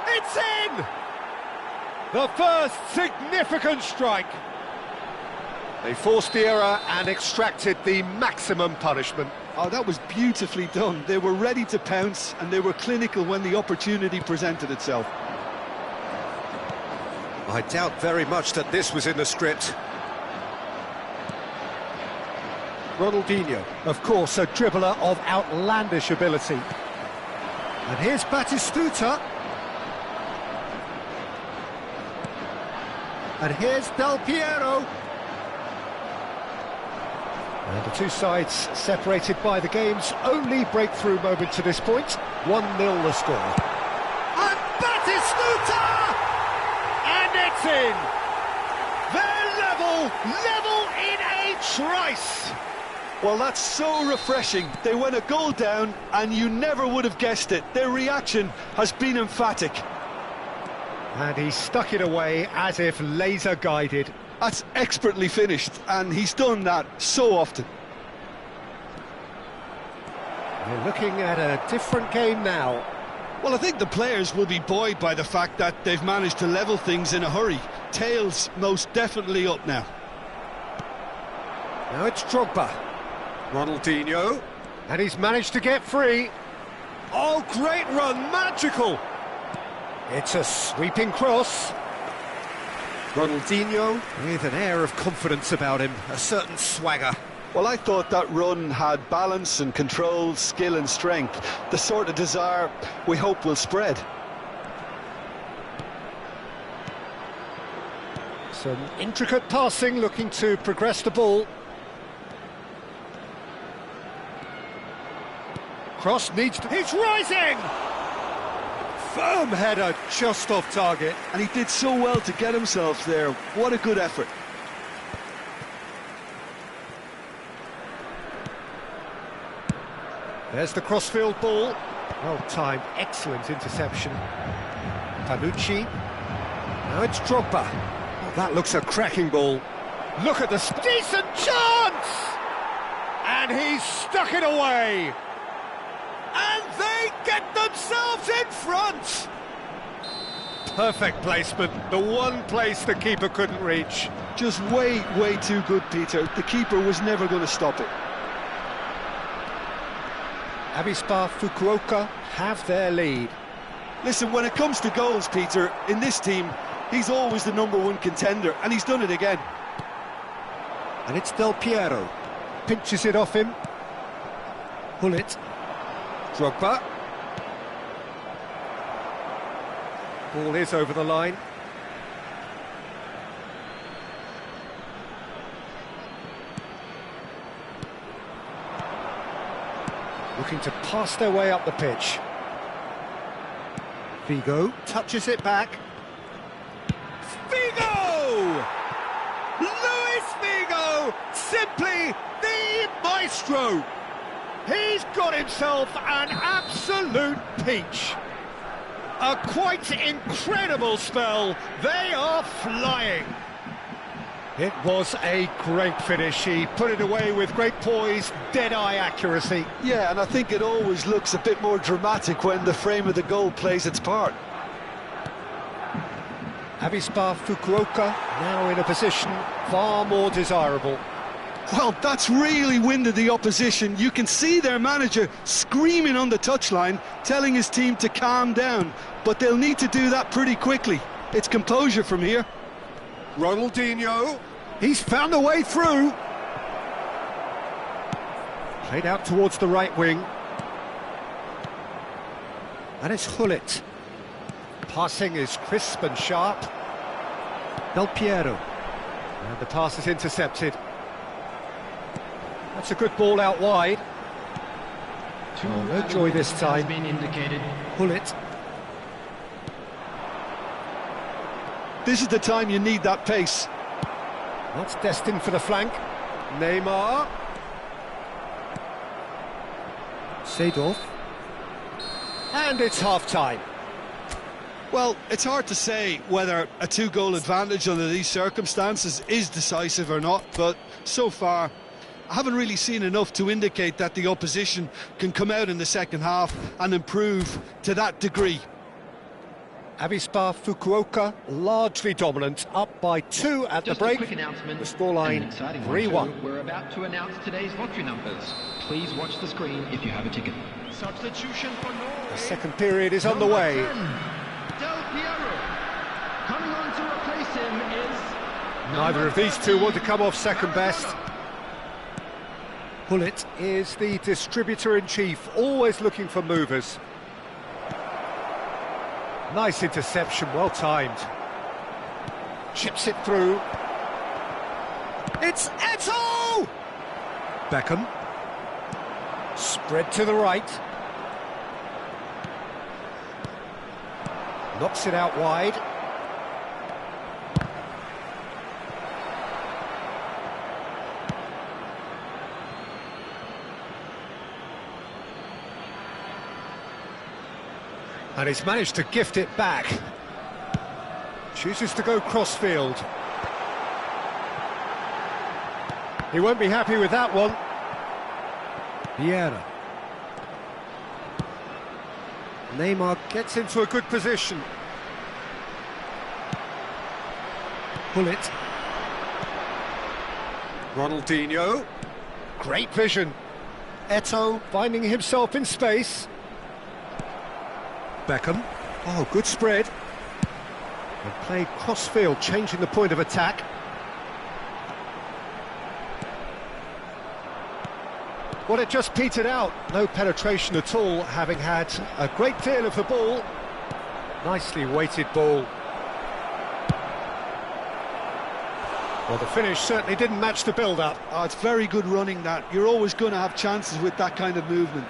It's in! The first significant strike. They forced the error and extracted the maximum punishment. Oh, that was beautifully done. They were ready to pounce and they were clinical when the opportunity presented itself. I doubt very much that this was in the script. Ronaldinho, of course, a dribbler of outlandish ability. And here's Batistuta. And here's Del Piero. And the two sides separated by the game's only breakthrough moment to this point. 1-0 the score. And Batistuta! And it's in! They're level in a trice! Well, that's so refreshing. They went a goal down and you never would have guessed it. Their reaction has been emphatic. And he stuck it away as if laser-guided. That's expertly finished, and he's done that so often. We're looking at a different game now. Well, I think the players will be buoyed by the fact that they've managed to level things in a hurry. Tails most definitely up now. Now it's Drogba. Ronaldinho. And he's managed to get free. Oh, great run, magical! It's a sweeping cross. Ronaldinho with an air of confidence about him, a certain swagger. Well, I thought that run had balance and control, skill and strength, the sort of desire we hope will spread. Some intricate passing, looking to progress the ball. Cross needs to... He's rising! Firm header, just off target. And he did so well to get himself there. What a good effort. There's the crossfield ball. Well timed, excellent interception. Panucci. Now it's Drogba. Oh, that looks a cracking ball. Look at the... Decent chance! And he's stuck it away. And they get themselves in front! Perfect placement, the one place the keeper couldn't reach. Just way too good, Peter. The keeper was never going to stop it. Avispa Fukuoka have their lead. Listen, when it comes to goals, Peter, in this team, he's always the #1 contender, and he's done it again. And it's Del Piero. Pinches it off him. Hullet. Drogba. Ball is over the line. Looking to pass their way up the pitch. Figo touches it back. Figo! Luis Figo! Simply the maestro! He's got himself an absolute peach. A quite incredible spell. They are flying. It was a great finish. He put it away with great poise, dead-eye accuracy. Yeah, and I think it always looks a bit more dramatic when the frame of the goal plays its part. Avispa Fukuoka now in a position far more desirable. Well, that's really winded the opposition. You can see their manager screaming on the touchline, telling his team to calm down. But they'll need to do that pretty quickly. It's composure from here. Ronaldinho, he's found a way through. Played out towards the right wing. And it's Hullet. Passing is crisp and sharp. Del Piero. And the pass is intercepted. That's a good ball out wide. Oh, no joy this time. Hullet. This is the time you need that pace. That's destined for the flank. Neymar. Seedorf. And it's half-time. Well, it's hard to say whether a 2-goal advantage under these circumstances is decisive or not, but so far I haven't really seen enough to indicate that the opposition can come out in the second half and improve to that degree. Avispa Fukuoka largely dominant, up by 2 at the break. Just a quick announcement. The scoreline 3-1. We're about to announce today's lottery numbers. Please watch the screen if you have a ticket. Substitution for Norway. The second period is on the way. Del Piero. Coming on to replace him is... Neither of these two want to come off second best. Hullet is the distributor-in-chief, always looking for movers. Nice interception, well timed. Chips it through. It's Eto'o! Beckham. Spread to the right. Knocks it out wide. And he's managed to gift it back. Chooses to go cross-field. He won't be happy with that one. Vieira. Neymar gets into a good position. Hullet. Ronaldinho. Great vision. Eto'o finding himself in space. Beckham. Oh, good spread. And played cross-field, changing the point of attack. Well, it just petered out. No penetration at all, having had a great deal of the ball. Nicely weighted ball. Well, the finish certainly didn't match the build-up. Oh, it's very good running, that. You're always going to have chances with that kind of movement.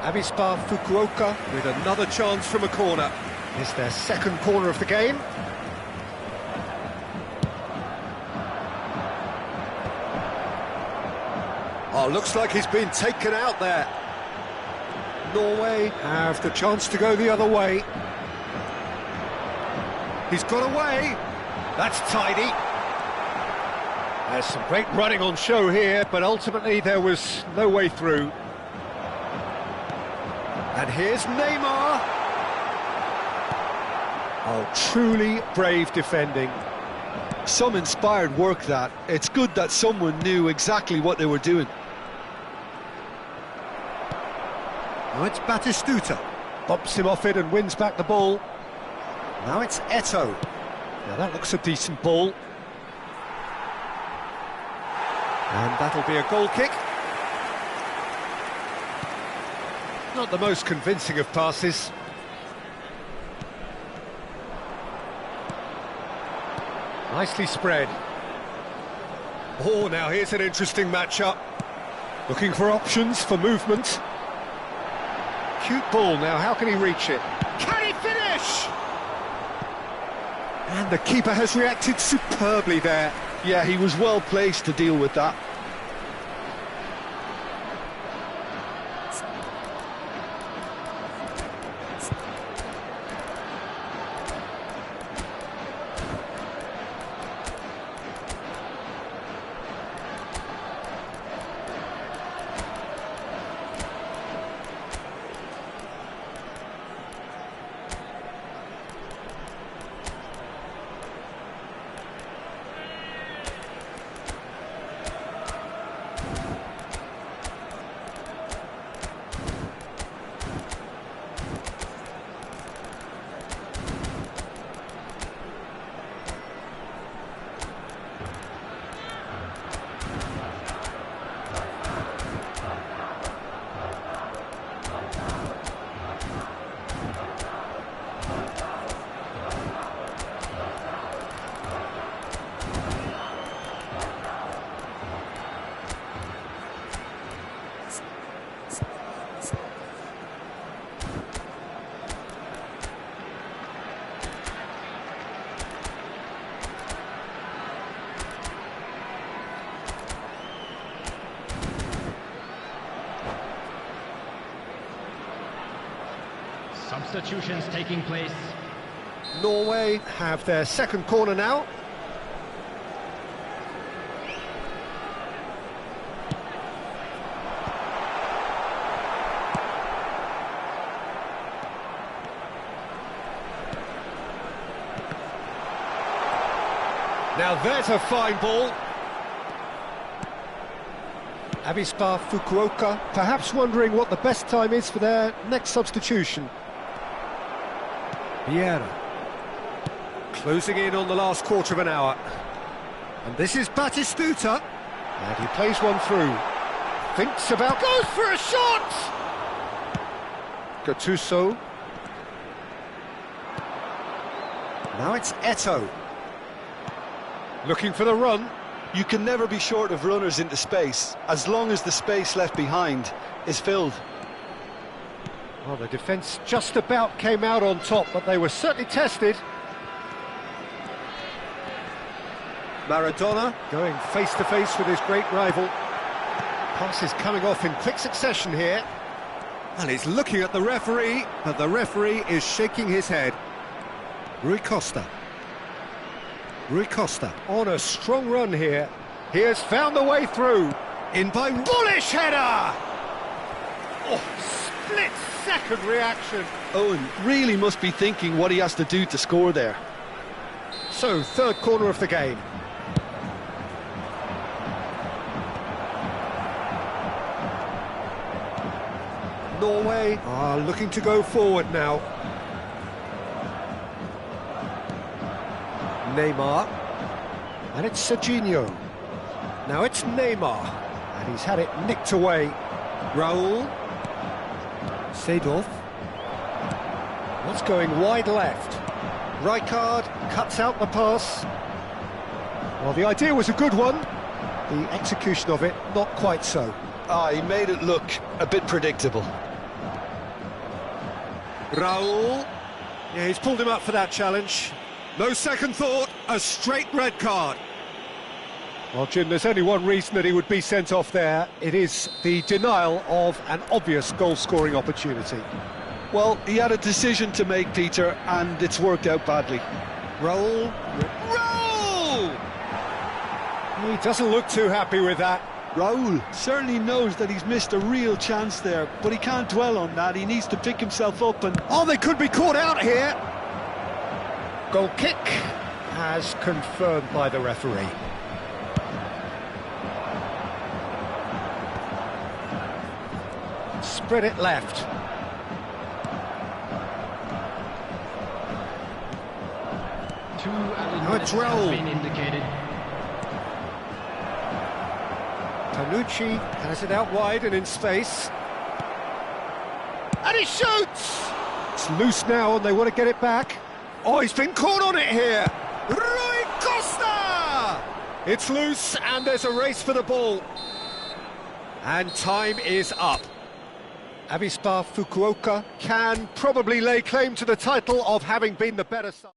Avispa Fukuoka with another chance from a corner. It's their second corner of the game. Oh, looks like he's been taken out there. Norway have the chance to go the other way. He's got away. That's tidy. There's some great running on show here, but ultimately there was no way through. And here's Neymar. Oh, truly brave defending. Some inspired work that. It's good that someone knew exactly what they were doing. Now it's Batistuta. Bumps him off it and wins back the ball. Now it's Eto'o. Now that looks a decent ball. And that'll be a goal kick. Not the most convincing of passes. Nicely spread. Oh, now here's an interesting matchup. Looking for options for movement. Cute ball now, how can he reach it? Can he finish? And the keeper has reacted superbly there. Yeah, he was well placed to deal with that. Substitutions taking place. Norway have their second corner now. Now there's a fine ball. Avispa Fukuoka perhaps wondering what the best time is for their next substitution. Vieira. Closing in on the last quarter of an hour. And this is Batistuta. And he plays one through. Thinks about... Goes for a shot! Gattuso. Now it's Eto'o. Looking for the run. You can never be short of runners into space, as long as the space left behind is filled. Well, the defence just about came out on top, but they were certainly tested. Maradona going face-to-face with his great rival. Passes coming off in quick succession here. And he's looking at the referee, but the referee is shaking his head. Rui Costa. Rui Costa on a strong run here. He has found the way through. In by bullish header! Oh, split-second reaction. Owen really must be thinking what he has to do to score there. So, third corner of the game. Norway are looking to go forward now. Neymar. And it's Serginho. Now it's Neymar. And he's had it nicked away. Raul. Seedorf. What's going wide left? Rijkaard cuts out the pass. Well, the idea was a good one. The execution of it, not quite so. He made it look a bit predictable. Raul. Yeah, he's pulled him up for that challenge. No second thought, a straight red card. Well, Jim, there's only one reason that he would be sent off there. It is the denial of an obvious goal-scoring opportunity. Well, he had a decision to make, Peter, and it's worked out badly. Raul. Raul! He doesn't look too happy with that. Raul certainly knows that he's missed a real chance there, but he can't dwell on that. He needs to pick himself up and... Oh, they could be caught out here. Goal kick, as confirmed by the referee. Spread it left. Now it's Raul. been indicated. Tanucci has it out wide and in space. And he shoots! It's loose now and they want to get it back. Oh, he's been caught on it here! Rui Costa! It's loose and there's a race for the ball. And time is up. Avispa Fukuoka can probably lay claim to the title of having been the better side.